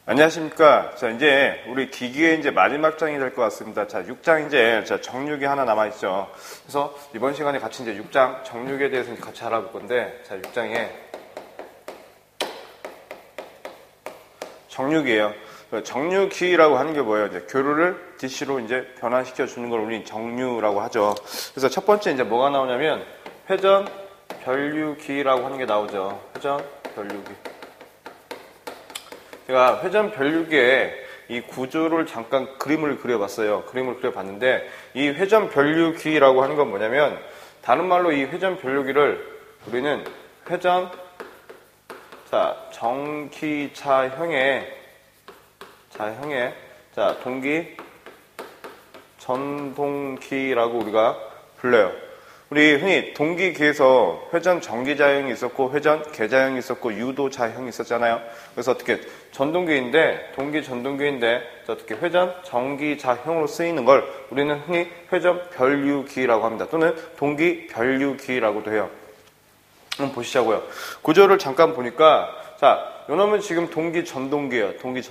안녕하십니까. 자, 이제 우리 기기의 이제 마지막 장이 될 것 같습니다. 자, 6장 이제 정육이 하나 남아있죠. 그래서 이번 시간에 같이 이제 6장 정육에 대해서 같이 알아볼 건데, 자, 6장에 정육이에요. 정육기라고 하는 게 뭐예요? 이제 교류를 DC로 이제 변환시켜 주는 걸 우리 정류라고 하죠. 그래서 첫 번째 이제 뭐가 나오냐면 회전 변류기라고 하는 게 나오죠. 회전 변류기. 제가 회전 변류기에 이 구조를 잠깐 그림을 그려봤어요. 그림을 그려봤는데 이 회전 변류기라고 하는 건 뭐냐면 다른 말로 이 회전 변류기를 우리는 회전 전기차형의 동기 전동기라고 우리가 불러요. 우리 흔히 동기기에서 회전 전기자형이 있었고 회전 계자형이 있었고 유도자형이 있었잖아요. 그래서 어떻게 동기 전동기인데 어떻게 회전 전기자형으로 쓰이는 걸 우리는 흔히 회전 변류기라고 합니다. 또는 동기 변류기라고도 해요. 한번 보시자고요. 구조를 잠깐 보니까 요놈은 지금 동기 전동기예요. 동기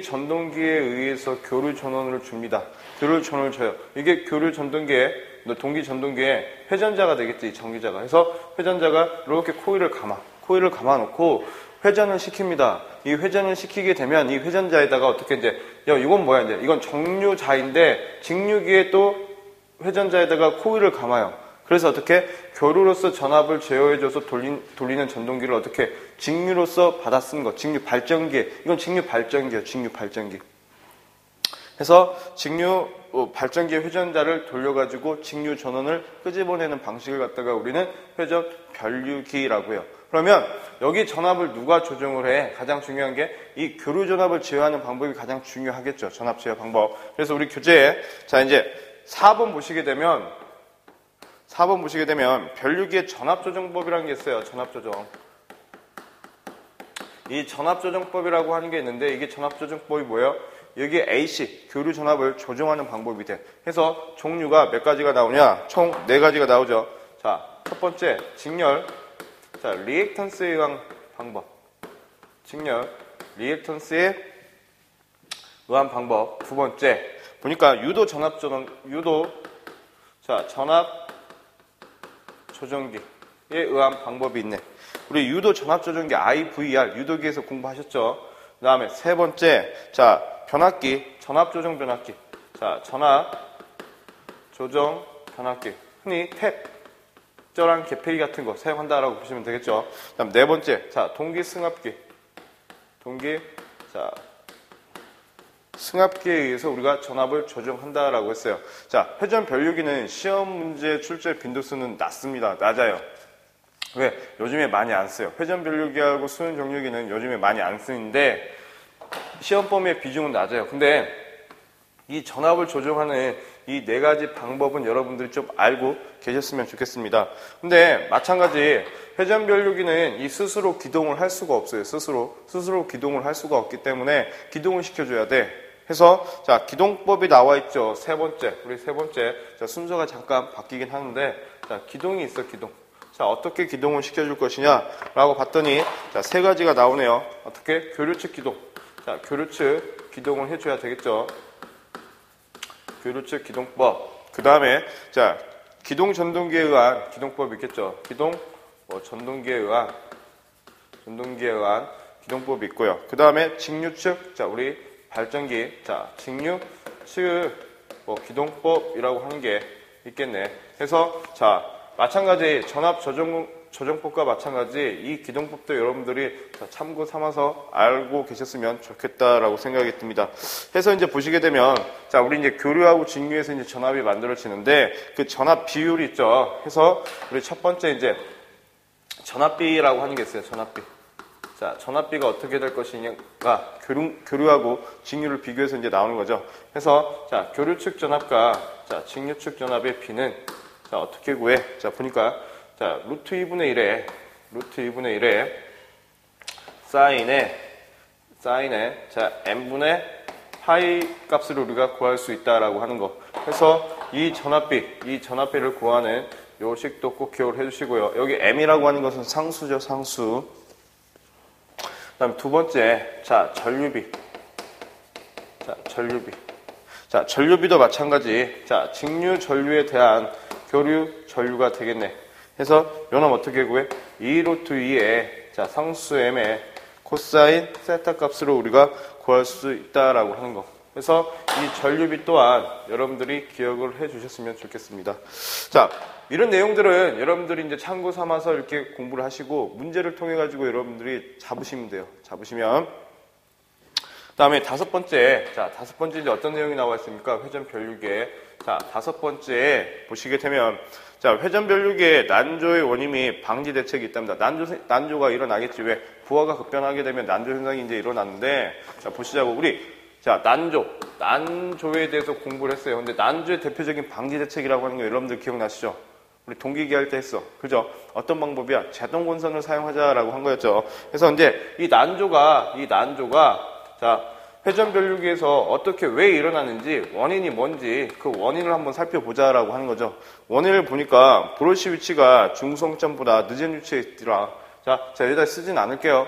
전동기에 의해서 교류 전원을 줍니다. 교류 전원을 줘요. 이게 교류 전동기에 동기 전동기에 회전자가 되겠지, 이 전기자가. 그래서 회전자가 이렇게 코일을 감아 놓고 회전을 시킵니다. 이 회전을 시키게 되면 이 회전자에다가 어떻게 이제 이건 뭐야 이제 이건 정류자인데 직류기에 또 회전자에다가 코일을 감아요. 그래서 어떻게 교류로서 전압을 제어해줘서 돌리는 전동기를 어떻게 직류로서 받아 쓰는 거, 직류 발전기. 이건 직류 발전기예요. 직류 발전기. 그래서 직류 발전기의 회전자를 돌려가지고 직류 전원을 끄집어내는 방식을 갖다가 우리는 회전 변류기라고 해요. 그러면 여기 전압을 누가 조정을 해? 가장 중요한 게 이 교류 전압을 제어하는 방법이 가장 중요하겠죠. 전압 제어 방법. 그래서 우리 교재에 이제 4번 보시게 되면 변류기의 전압조정법이라는 게 있어요. 전압조정. 이 전압조정법이라고 하는 게 있는데 이게 전압조정법이 뭐예요? 여기에 AC, 교류 전압을 조정하는 방법이 돼. 해서 종류가 몇 가지가 나오냐? 총 4가지가 나오죠. 자, 첫 번째, 직렬. 자, 리액턴스에 의한 방법. 직렬, 리액턴스에 의한 방법. 두 번째, 보니까 전압 조정기에 의한 방법이 있네. 우리 유도 전압 조정기 IVR 유도기에서 공부하셨죠? 그 다음에 세 번째, 변압기, 전압 조정 변압기. 전압 조정 변압기. 흔히 탭,쩌랑 개폐기 같은 거 사용한다라고 보시면 되겠죠? 그 다음 네 번째, 동기 승합기. 승합기에 의해서 우리가 전압을 조정한다라고 했어요. 회전 변류기는 시험 문제 출제 빈도수는 낮아요. 왜? 요즘에 많이 안 써요. 회전 변류기하고 수은 정류기는 요즘에 많이 안 쓰는데 시험 범위의 비중은 낮아요. 근데 이 전압을 조정하는 이 4가지 방법은 여러분들이 좀 알고 계셨으면 좋겠습니다. 근데 마찬가지 회전 변류기는 이 스스로 기동을 할 수가 없어요. 스스로 기동을 할 수가 없기 때문에 기동을 시켜줘야 돼. 해서 기동법이 나와 있죠. 우리 세 번째 순서가 잠깐 바뀌긴 하는데 기동이 있어. 기동. 어떻게 기동을 시켜줄 것이냐 라고 봤더니 3가지가 나오네요. 어떻게? 교류측 기동. 교류측 기동을 해줘야 되겠죠. 교류측 기동법. 그 다음에 기동 전동기에 의한 기동법이 있겠죠. 전동기에 의한 기동법이 있고요. 그 다음에 직류측. 우리 발전기. 직류측 기동법이라고 하는 게 있겠네. 그래서 마찬가지 전압 조정법과 마찬가지 이 기동법도 여러분들이 참고 삼아서 알고 계셨으면 좋겠다라고 생각이 듭니다. 해서 이제 보시게 되면 우리 이제 교류하고 직류에서 이제 전압이 만들어지는데 그 전압 비율이 있죠. 해서 우리 첫 번째 이제 전압비라고 하는 게 있어요. 전압비. 전압비가 어떻게 될 것이냐가 교류하고 직류를 비교해서 이제 나오는 거죠. 그래서 교류측 전압과 직류측 전압의 비는 어떻게 구해? 보니까 루트 2분의 1에 사인에 n분의 파이 값을 우리가 구할 수 있다라고 하는 거. 그래서 이 전압비를 구하는 요식도 꼭 기억을 해주시고요. 여기 m이라고 하는 것은 상수죠, 상수. 다음 두 번째, 자, 전류비. 자, 전류비. 자, 전류비도 마찬가지. 자, 직류 전류에 대한 교류 전류가 되겠네. 해서 요놈 어떻게 구해? 2루트 2의 자, 상수 m의 코사인 세타 값으로 우리가 구할 수 있다라고 하는 거. 그래서 이 전류비 또한 여러분들이 기억을 해 주셨으면 좋겠습니다. 자, 이런 내용들은 여러분들이 이제 참고 삼아서 이렇게 공부를 하시고 문제를 통해 가지고 여러분들이 잡으시면 돼요. 잡으시면. 다음에 다섯 번째. 자, 다섯 번째 이제 어떤 내용이 나와 있습니까? 회전 변류계. 자, 다섯 번째 보시게 되면 자, 회전 변류계의 난조의 원인이 방지 대책이 있답니다. 난조가 일어나겠지. 왜? 부하가 급변하게 되면 난조 현상이 이제 일어나는데 자, 보시자고. 우리 자, 난조에 대해서 공부를 했어요. 근데 난조의 대표적인 방지 대책이라고 하는 거 여러분들 기억나시죠? 우리 동기기 할 때 했어. 그죠? 어떤 방법이야? 제동 권선을 사용하자라고 한 거였죠. 그래서 이제 이 난조가 자, 회전 변류기에서 어떻게 왜 일어나는지 원인이 뭔지 그 원인을 한번 살펴보자라고 하는 거죠. 원인을 보니까 브러쉬 위치가 중성점보다 늦은 위치에 있더라. 자, 여기다 쓰진 않을게요.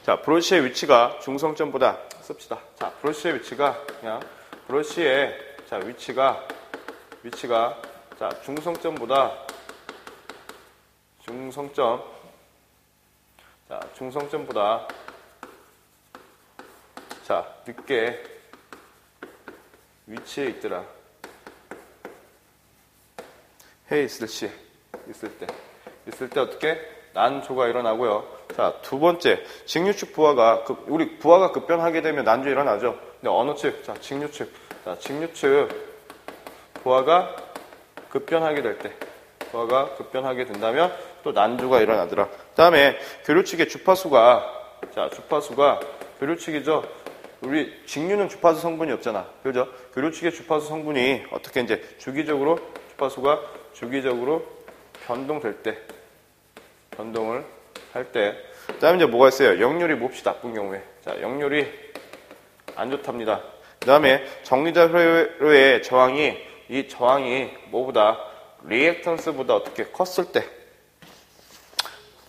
자, 브러쉬의 위치가 중성점보다 씁시다. 자, 브러쉬의 위치가 그냥 브러쉬의 자, 위치가 자, 중성점보다 중성점보다 자, 늦게 위치에 있더라. 해 있을 때 어떻게? 난조가 일어나고요. 자, 두 번째, 직류측 부하가 우리 부하가 급변하게 되면 난조 일어나죠. 근데 어느 측? 자, 직류측. 자, 직류측 부하가 급변하게 된다면 또 난조가 일어나더라. 그다음에 교류측의 주파수가 교류측이죠. 우리 직류는 주파수 성분이 없잖아. 그죠? 교류측의 주파수 성분이 어떻게 이제 주파수가 주기적으로 변동을 할 때. 그 다음에 이제 뭐가 있어요? 역률이 몹시 나쁜 경우에. 자, 역률이 안 좋답니다. 그 다음에 정리자 회로의 이 저항이 뭐보다, 리액턴스보다 어떻게 컸을 때.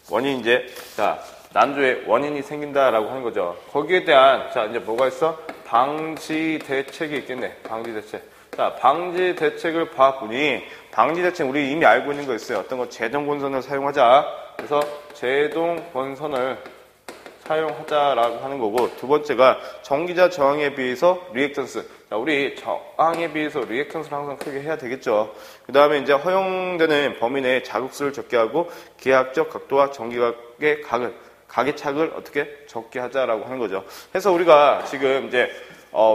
원인이 이제, 자, 난조의 원인이 생긴다라고 하는 거죠. 거기에 대한, 자, 이제 뭐가 있어? 방지 대책이 있겠네. 방지 대책. 자, 방지 대책을 봐보니, 방지 대책 우리 이미 알고 있는 거 있어요. 어떤 거? 제동 권선을 사용하자. 그래서 제동 권선을 사용하자라고 하는 거고, 두 번째가 전기자 저항에 비해서 리액턴스. 자, 우리 저항에 비해서 리액턴스를 항상 크게 해야 되겠죠. 그 다음에 이제 허용되는 범위 내에 자극수를 적게 하고, 기하학적 각도와 전기각의 각의 착을 어떻게 적게 하자라고 하는 거죠. 그래서 우리가 지금 이제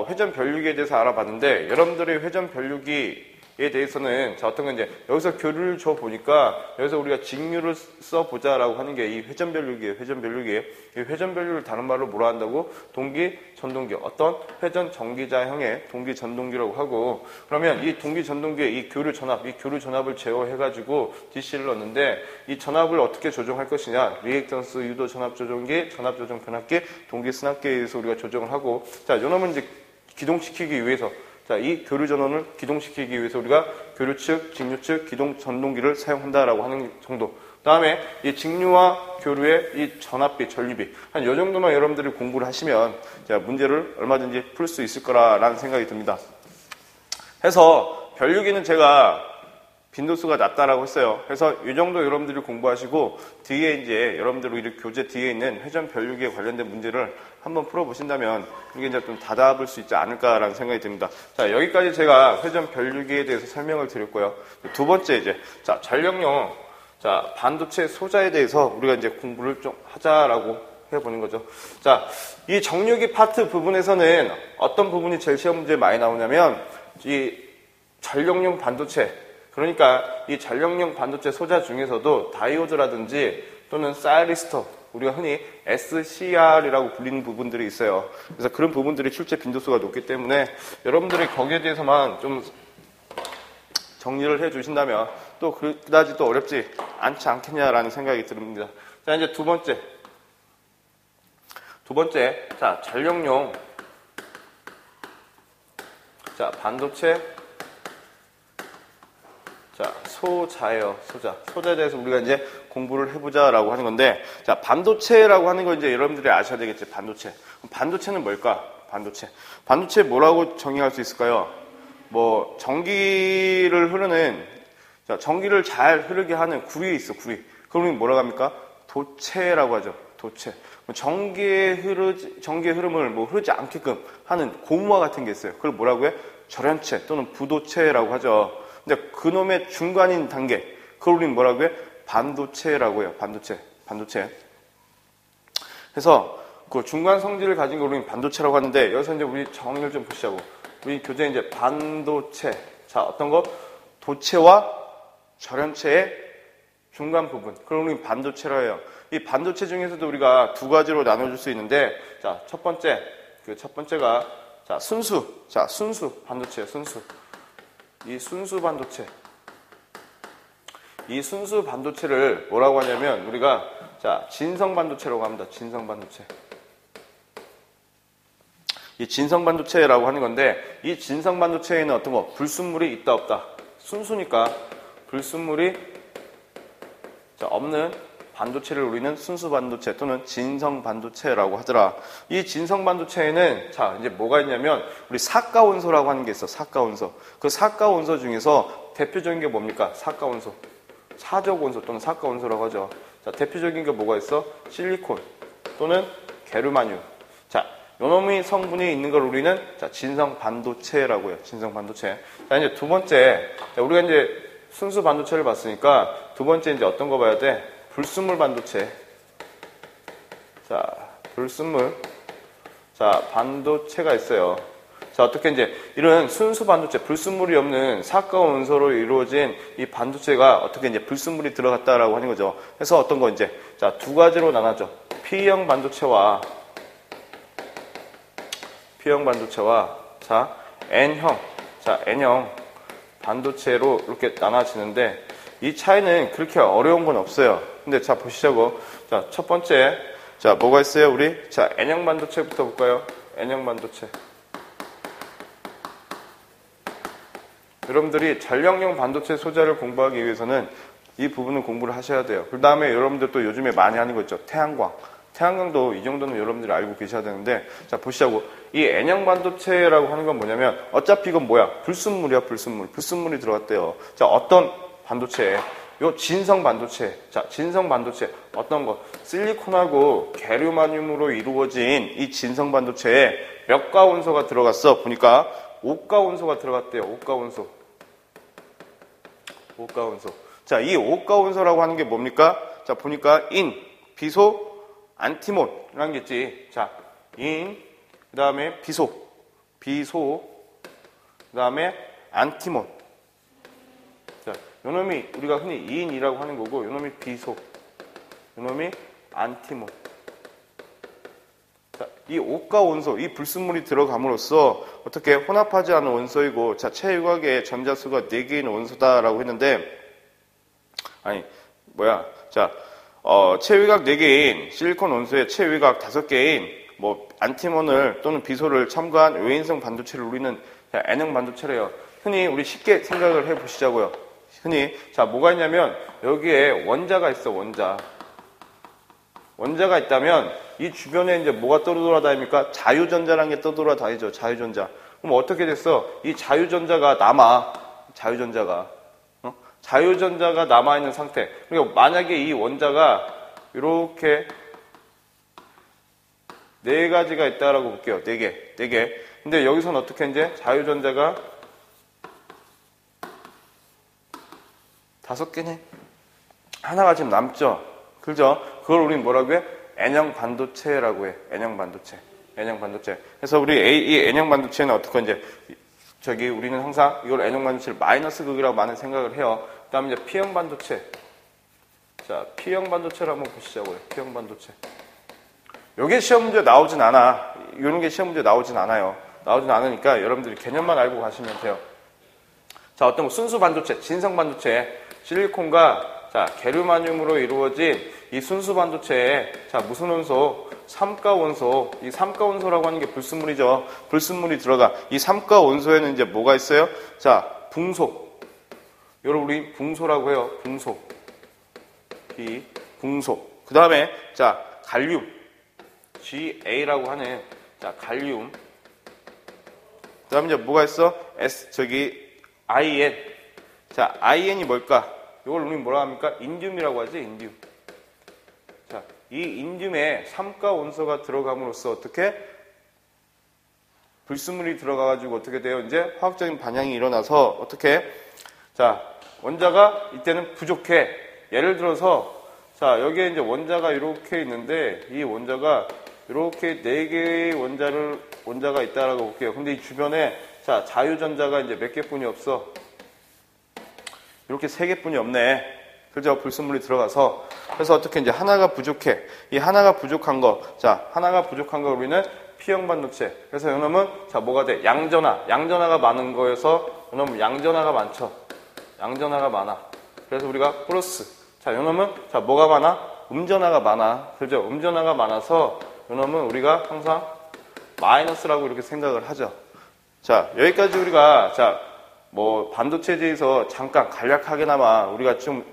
회전 변류기에 대해서 알아봤는데, 여러분들의 회전 변류기에 대해서는 자, 어떤 건 이제 여기서 교류를 줘 보니까 여기서 우리가 직류를 써 보자라고 하는 게 이 회전 변류기예요. 이 회전 변류를 다른 말로 뭐라 한다고? 동기 전동기. 어떤 회전 전기자형의 동기 전동기라고 하고, 그러면 이 동기 전동기의 이 교류 전압을 제어해 가지고 DC를 넣는데, 이 전압을 어떻게 조정할 것이냐? 리액턴스 유도 전압 조정기, 전압 조정 변압기, 동기 승합기에 의해서 우리가 조정을 하고, 자, 요놈은 이제 기동시키기 위해서, 자, 이 교류 전원을 기동시키기 위해서 우리가 교류측, 직류측, 기동 전동기를 사용한다라고 하는 정도. 다음에 이 직류와 교류의 이 전압비, 전류비. 한 요 정도만 여러분들이 공부를 하시면 자, 문제를 얼마든지 풀 수 있을 거라는 생각이 듭니다. 해서 변류기는 제가 빈도수가 낮다라고 했어요. 그래서 이 정도 여러분들이 공부하시고 뒤에 이제 여러분들 우리 교재 뒤에 있는 회전 변류기에 관련된 문제를 한번 풀어보신다면 이게 이제 좀 다잡을 수 있지 않을까라는 생각이 듭니다. 자, 여기까지 제가 회전 변류기에 대해서 설명을 드렸고요. 두 번째 이제 자, 전력용 자, 반도체 소자에 대해서 우리가 이제 공부를 좀 하자라고 해보는 거죠. 자, 이 정류기 파트 부분에서는 어떤 부분이 제일 시험 문제에 많이 나오냐면 이 전력용 반도체, 그러니까 이 전력용 반도체 소자 중에서도 다이오드라든지 또는 사이리스터, 우리가 흔히 SCR이라고 불리는 부분들이 있어요. 그래서 그런 부분들이 출제 빈도수가 높기 때문에 여러분들이 거기에 대해서만 좀 정리를 해 주신다면 또 그다지 또 어렵지 않지 않겠냐라는 생각이 듭니다. 자, 이제 두 번째. 자, 전력용. 자, 반도체. 자, 소자예요. 소자에 대해서 우리가 이제 공부를 해보자라고 하는 건데, 자, 반도체라고 하는 거 이제 여러분들이 아셔야 되겠지. 반도체는 뭘까? 반도체 뭐라고 정의할 수 있을까요? 뭐 전기를 흐르는, 자, 전기를 잘 흐르게 하는 구리 있어, 구리. 그걸 우리 뭐라고 합니까? 도체라고 하죠. 도체. 전기의 흐름을 뭐 흐르지 않게끔 하는 고무와 같은 게 있어요. 그걸 뭐라고 해? 절연체 또는 부도체라고 하죠. 근데 그놈의 중간인 단계, 그걸 우리는 뭐라고 해? 반도체라고 해요. 반도체. 그래서 그 중간 성질을 가진 걸 우리는 반도체라고 하는데, 여기서 이제 우리 정의를 좀 보시자고. 우리 교재에 이제 반도체. 자, 어떤 거? 도체와 절연체의 중간 부분. 그걸 우리는 반도체라 해요. 이 반도체 중에서도 우리가 두 가지로 나눠줄 수 있는데, 자, 첫 번째가, 자, 순수 반도체예요, 순수. 이 순수 반도체를 뭐라고 하냐면, 우리가, 자, 진성 반도체라고 합니다. 이 진성 반도체라고 하는 건데, 이 진성 반도체에는 어떤 거? 불순물이 있다, 없다. 순수니까 불순물이 없는 반도체를 우리는 순수 반도체 또는 진성 반도체라고 하더라. 이 진성 반도체에는, 자, 이제 뭐가 있냐면, 우리 사가원소라고 하는 게 있어, 사가원소. 그 사가원소 중에서 대표적인 게 뭡니까? 사가원소. 사적원소 또는 사가원소라고 하죠. 자, 대표적인 게 뭐가 있어? 실리콘 또는 게르마늄. 자, 요놈의 성분이 있는 걸 우리는, 자, 진성 반도체라고 해요. 진성 반도체. 자, 이제 두 번째. 자, 우리가 이제 순수 반도체를 봤으니까 두 번째 이제 어떤 거 봐야 돼? 불순물 반도체. 자, 자, 반도체가 있어요. 자, 어떻게 이제 이런 순수 반도체, 불순물이 없는 사가원소로 이루어진 이 반도체가 어떻게 이제 불순물이 들어갔다라고 하는 거죠. 그래서 어떤 거 이제, 자, 두 가지로 나눠죠. P형 반도체와 자, N형 반도체로 이렇게 나눠지는데, 이 차이는 그렇게 어려운 건 없어요. 근데 자, 보시자고. 자, 첫 번째. 자, 뭐가 있어요, 우리? 자, N형 반도체부터 볼까요? N형 반도체. 여러분들이 전력용 반도체 소자를 공부하기 위해서는 이 부분은 공부를 하셔야 돼요. 그 다음에 여러분들 또 요즘에 많이 하는 거 있죠. 태양광도 이 정도는 여러분들이 알고 계셔야 되는데, 자, 보시자고. 이 N형 반도체라고 하는 건 뭐냐면, 어차피 이건 뭐야? 불순물이야, 불순물이 들어갔대요. 자, 어떤 반도체? 요 진성 반도체. 자, 진성 반도체. 어떤 거? 실리콘하고 게르마늄으로 이루어진 이 진성 반도체에 몇 가원소가 들어갔어? 보니까 5가원소가 들어갔대요. 5가원소. 자, 이 5가원소라고 하는 게 뭡니까? 자, 보니까 비소, 안티몬이라는 게 있지. 자, 그 다음에 비소, 그 다음에 안티몬. 자, 요놈이 우리가 흔히 인이라고 하는 거고, 요놈이 비소, 요놈이 안티몬. 자, 이 5가 원소, 이 불순물이 들어감으로써 어떻게 혼합하지 않은 원소이고, 자, 체유각의 전자수가 4개인 원소다라고 했는데, 자, 체유각 4개인 실리콘 원소에 체유각 5개인 뭐 안티몬을 또는 비소를 첨가한 외인성 반도체를 우리는 N형 반도체래요. 흔히 우리 쉽게 생각을 해 보시자고요. 자, 뭐가 있냐면 여기에 원자가 있어, 원자가 있다면 이 주변에 이제 뭐가 떠돌아다닙니까? 자유전자라는 게 떠돌아다니죠. 자유전자. 그럼 어떻게 됐어? 이 자유전자가 자유전자가 남아있는 상태. 그러니까 만약에 이 원자가 이렇게 4가지가 있다라고 볼게요. 4개. 근데 여기서는 어떻게 이제 자유전자가 5개네. 하나가 지금 남죠. 그죠? 그걸 우리는 뭐라고 해? N형 반도체라고 해. N형 반도체. 그래서 우리 이 N형 반도체는 어떻게 이제 우리는 항상 이걸 N형 반도체를 마이너스 극이라고 많은 생각을 해요. 그 다음에 이제 P형 반도체. 자, P형 반도체를 한번 보시자고요. P형 반도체. 요게 시험 문제 나오진 않아. 이런 게 시험 문제 나오진 않아요. 나오진 않으니까 여러분들이 개념만 알고 가시면 돼요. 자, 어떤 거 순수 반도체, 진성 반도체, 실리콘과 자, 게르마늄으로 이루어진 이 순수 반도체에 자, 무슨 원소? 3가 원소. 이 3가 원소라고 하는 게 불순물이죠. 불순물이 들어가. 이 3가 원소에는 이제 뭐가 있어요? 자, 붕소. 이걸 우리 붕소라고 해요. 붕소. 붕소. 그 다음에, 자, 갈륨. GA라고 하는, 자, 갈륨. 그 다음에 이제 뭐가 있어? IN. 자, IN이 뭘까? 이걸 우리 뭐라 합니까? 인듐이라고 하지, 인듐. 자, 이 인듐에 삼가 원소가 들어감으로써 어떻게? 불순물이 들어가가지고 어떻게 돼요? 이제 화학적인 반향이 일어나서 어떻게? 자, 원자가 이때는 부족해. 예를 들어서, 자, 여기에 이제 원자가 이렇게 있는데, 이 원자가 이렇게 4개의 원자가 있다라고 볼게요. 근데 이 주변에, 자, 자유전자가 이제 몇 개뿐이 없어? 이렇게 3개뿐이 없네. 그죠? 불순물이 들어가서. 그래서 어떻게 이제 하나가 부족해. 이 하나가 부족한 거. 자, 하나가 부족한 거 우리는 P형 반도체. 그래서 요놈은, 자, 뭐가 돼? 양전하. 양전하가 많은 거여서, 요놈은 양전하가 많죠. 양전하가 많아. 그래서 우리가 플러스. 자, 요놈은, 자, 뭐가 많아? 음전하가 많아. 그죠? 음전하가 많아서, 요놈은 우리가 항상 마이너스라고 이렇게 생각을 하죠. 자, 여기까지 우리가, 자, 뭐, 반도체에 대해서 잠깐 간략하게나마 우리가 좀,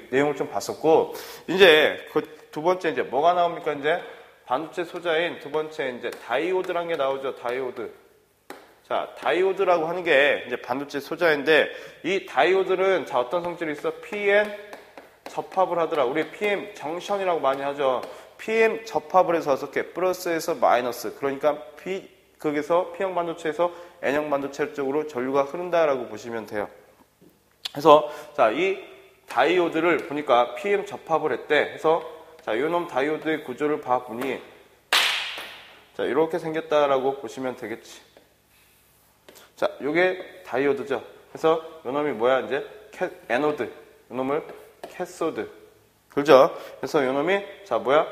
내용을 좀 봤었고, 이제 그 두 번째 이제 뭐가 나옵니까? 이제 반도체 소자인 두 번째 이제 다이오드라는 게 나오죠. 다이오드. 자, 다이오드라고 하는 게 이제 반도체 소자인데, 이 다이오드는 자, 어떤 성질이 있어? PM 접합을 하더라. 우리 PM 정션이라고 많이 하죠. PM 접합을 해서 어떻게? 플러스에서 마이너스. 그러니까 거기서 P형 반도체에서 N형 반도체 쪽으로 전류가 흐른다라고 보시면 돼요. 그래서 자, 이 다이오드를 보니까 PM 접합을 했대. 그래서 자, 요놈 다이오드의 구조를 봐보니 자, 이렇게 생겼다라고 보시면 되겠지. 자, 요게 다이오드죠. 그래서 요놈이 뭐야? 이제 에노드. 요놈을 캐소드. 그죠? 그래서 요놈이 자, 뭐야?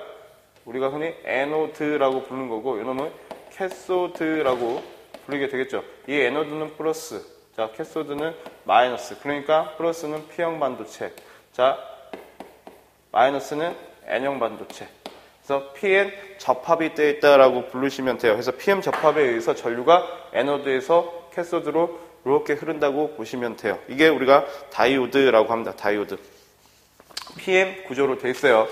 우리가 흔히 에노드라고 부르는 거고, 요놈은 캐소드라고 부르게 되겠죠. 이 에노드는 플러스, 자, 캐소드는 마이너스. 그러니까 플러스는 P형 반도체, 자, 마이너스는 N형 반도체. 그래서 PN 접합이 되어 있다라고 부르시면 돼요. 그래서 PM 접합에 의해서 전류가 에노드에서 캐소드로 이렇게 흐른다고 보시면 돼요. 이게 우리가 다이오드라고 합니다. 다이오드. PM 구조로 되어 있어요.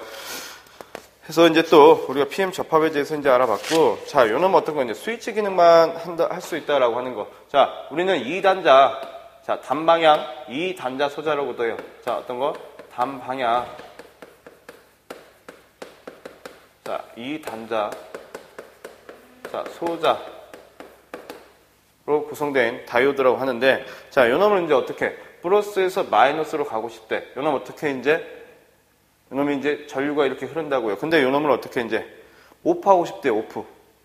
그래서 이제 또 우리가 PM 접합에 대해서 이제 알아봤고, 자, 요놈은 어떤 거 이제 스위치 기능만 할 수 있다라고 하는 거. 자, 우리는 2단자, 자, 단방향 2단자 소자라고도 해요. 자, 어떤 거? 단방향. 자, 2단자. 자, 소자로 구성된 다이오드라고 하는데, 자, 요놈은 이제 어떻게? 플러스에서 마이너스로 가고 싶대. 요놈 어떻게 요놈이 이제 전류가 이렇게 흐른다고요. 근데 요놈을 어떻게 이제 오프하고 싶대요.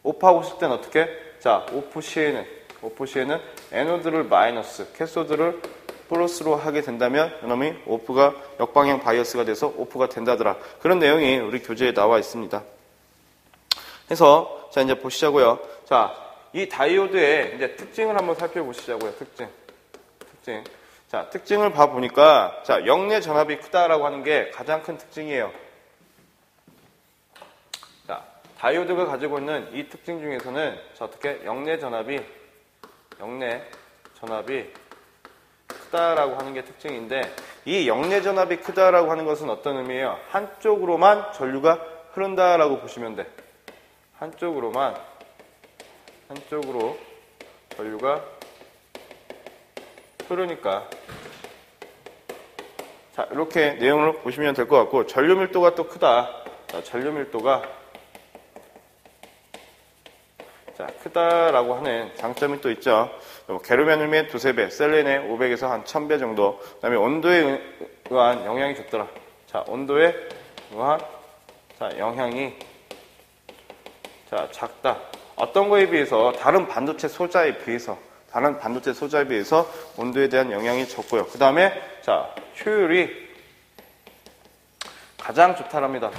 오프하고 싶을 때는 어떻게? 자, 오프 시에는 에노드를 마이너스, 캐소드를 플러스로 하게 된다면 요놈이 오프가 역방향 바이어스가 돼서 오프가 된다더라. 그런 내용이 우리 교재에 나와 있습니다. 그래서 자, 이제 보시자고요. 자, 이 다이오드의 이제 특징을 한번 살펴보시자고요. 특징. 자, 특징을 봐보니까, 자, 역내 전압이 크다라고 하는 게 가장 큰 특징이에요. 자, 다이오드가 가지고 있는 이 특징 중에서는, 자, 어떻게, 역내 전압이 크다라고 하는 게 특징인데, 이 역내 전압이 크다라고 하는 것은 어떤 의미예요? 한쪽으로만 전류가 흐른다라고 보시면 돼. 한쪽으로 전류가 흐르니까. 자, 이렇게 내용을 보시면 될 것 같고, 전류 밀도가 또 크다. 자, 전류 밀도가 자, 크다라고 하는 장점이 또 있죠. 게르만늄의 2~3배, 셀렌의 500에서 한 1000배 정도. 그 다음에 온도에 의한 영향이 좋더라. 자, 온도에 의한 자, 영향이 자, 작다. 어떤 거에 비해서 다른 반도체 소자에 비해서 온도에 대한 영향이 적고요. 그 다음에 자, 효율이 가장 좋다랍니다.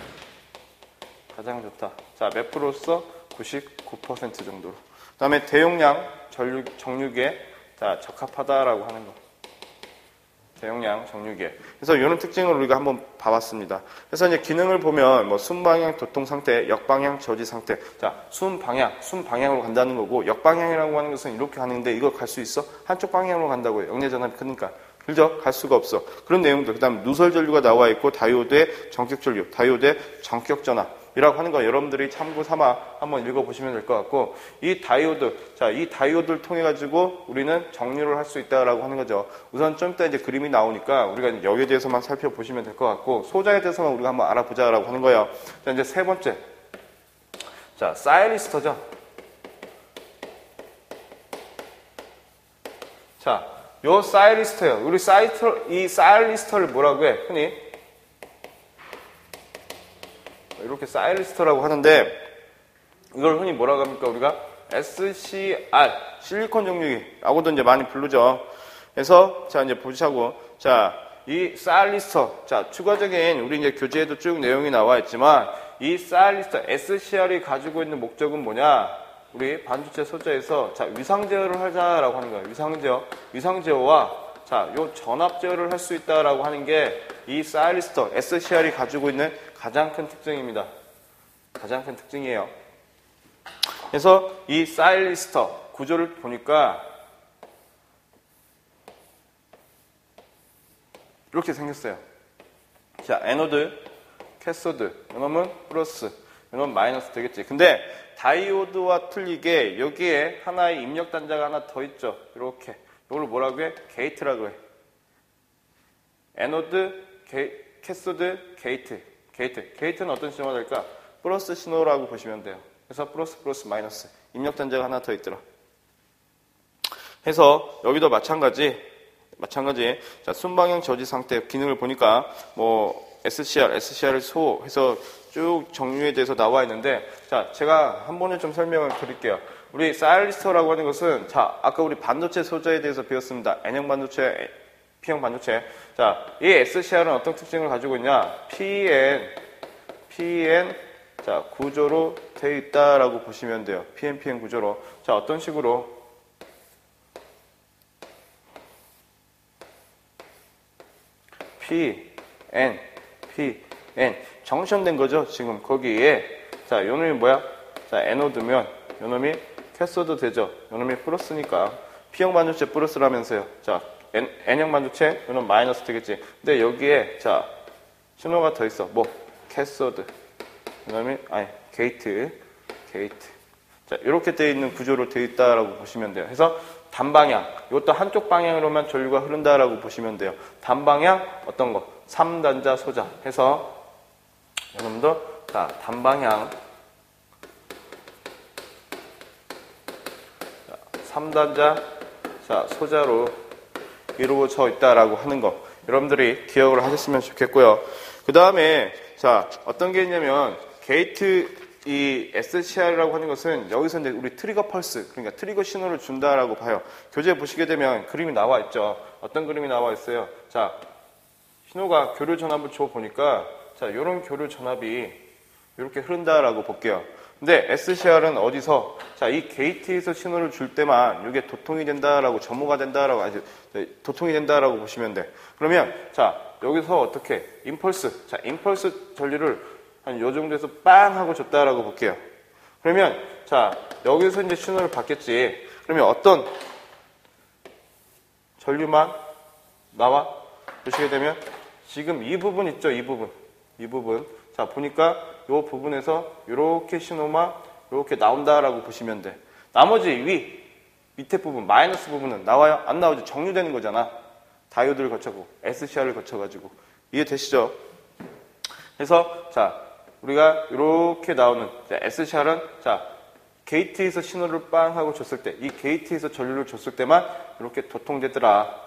가장 좋다. 자, 몇 프로로서 99% 정도로. 그 다음에 대용량 정류기에 자, 적합하다라고 하는 거. 대용량 정류기에. 그래서 이런 특징을 우리가 한번 봐봤습니다. 그래서 이제 기능을 보면 뭐 순방향 도통 상태, 역방향 저지 상태. 자, 순방향으로 간다는 거고, 역방향이라고 하는 것은 이렇게 하는데 이걸 갈 수 있어? 한쪽 방향으로 간다고요. 역내 전압이 크니까. 그죠? 갈 수가 없어. 그런 내용들. 그 다음 누설 전류가 나와 있고 다이오드의 전격 전류, 다이오드의 전격 전압이라고 하는 거 여러분들이 참고 삼아 한번 읽어보시면 될 것 같고, 이 다이오드, 자, 이 다이오드를 통해 가지고 우리는 정리를 할 수 있다라고 하는 거죠. 우선 좀 이따 이제 그림이 나오니까 우리가 이제 여기에 대해서만 살펴보시면 될 것 같고, 소자에 대해서만 우리가 한번 알아보자라고 하는 거예요. 자, 이제 세 번째. 자, 사이리스터죠. 자, 요 사이리스터요. 우리 이 사이리스터를 뭐라고 해? 흔히 이렇게 사이리스터라고 하는데, 이걸 흔히 뭐라고 합니까? 우리가 SCR, 실리콘 정류기라고도 이제 많이 부르죠. 그래서 자, 이제 보시자고. 자, 이 사이리스터. 자, 추가적인 우리 이제 교재에도 쭉 내용이 나와 있지만, 이 사이리스터 SCR이 가지고 있는 목적은 뭐냐? 우리 반도체 소자에서 자, 위상 제어를 하자라고 하는 거예요. 위상 제어와 자, 요 전압 제어를 할 수 있다라고 하는 게 이 사이리스터 SCR이 가지고 있는 가장 큰 특징입니다. 가장 큰 특징이에요. 그래서 이 사이리스터 구조를 보니까 이렇게 생겼어요. 자, 에노드, 캐소드, 이놈은 플러스, 이놈은 마이너스 되겠지. 근데 다이오드와 틀리게 여기에 하나의 입력 단자가 하나 더 있죠. 이렇게. 이걸 뭐라고 해? 게이트라고 해. 에노드, 캐소드, 게이트. 게이트는 어떤 신호가 될까? 플러스 신호라고 보시면 돼요. 그래서 플러스, 마이너스. 입력 단자가 하나 더 있더라. 해서 여기도 마찬가지. 자, 순방향 저지 상태 기능을 보니까 뭐 SCR을 소해서 쭉 정류에 대해서 나와 있는데, 자, 제가 한 번에 좀 설명을 드릴게요. 우리 사이리스터라고 하는 것은, 자, 아까 우리 반도체 소자에 대해서 배웠습니다. N형 반도체, P형 반도체. 자, 이 SCR은 어떤 특징을 가지고 있냐? PN, 자, 구조로 되어 있다라고 보시면 돼요. PN 구조로. 자, 어떤 식으로? PN. 정션된 거죠, 지금 거기에. 자, 요놈이 뭐야? 자, 에노드면 요놈이 캐소드 되죠. 요놈이 플러스니까. P형 반도체 플러스라면서요. 자, N형 반도체 요놈 마이너스 되겠지. 근데 여기에 자, 신호가 더 있어. 뭐? 캐소드. 요놈이 게이트. 자, 이렇게 되어 있는 구조로 되어 있다라고 보시면 돼요. 그래서 단방향, 이것도 한쪽 방향으로만 전류가 흐른다라고 보시면 돼요. 단방향 어떤 거? 3단자 소자 해서 여러분도 자, 단방향 3단자 자, 소자로 이루어져 있다라고 하는 거 여러분들이 기억을 하셨으면 좋겠고요. 그 다음에 자, 어떤 게 있냐면 게이트 이 SCR이라고 하는 것은 여기서 이제 우리 트리거 펄스, 그러니까 트리거 신호를 준다라고 봐요. 교재 보시게 되면 그림이 나와 있죠. 어떤 그림이 나와 있어요? 자, 신호가 교류 전압을 줘 보니까 자, 요런 교류 전압이 이렇게 흐른다라고 볼게요. 근데 SCR은 어디서 자, 이 게이트에서 신호를 줄 때만 이게 도통이 된다라고 점호가 된다라고 도통이 된다라고 보시면 돼. 그러면 자, 여기서 어떻게 임펄스, 자, 임펄스 전류를 한 요 정도에서 빵 하고 줬다라고 볼게요. 그러면 자, 여기서 이제 신호를 받겠지. 그러면 어떤 전류만 나와 보시게 되면 지금 이 부분 있죠, 이 부분. 자, 보니까 요 부분에서 이렇게 신호만 이렇게 나온다라고 보시면 돼. 나머지 밑에 부분, 마이너스 부분은 나와요? 안 나오죠? 정류되는 거잖아. 다이오드를 거쳐고 SCR을 거쳐가지고. 이해되시죠? 그래서 자, 우리가 이렇게 나오는 자, SCR은 자, 게이트에서 신호를 빵 하고 줬을 때, 이 게이트에서 전류를 줬을 때만 이렇게 도통되더라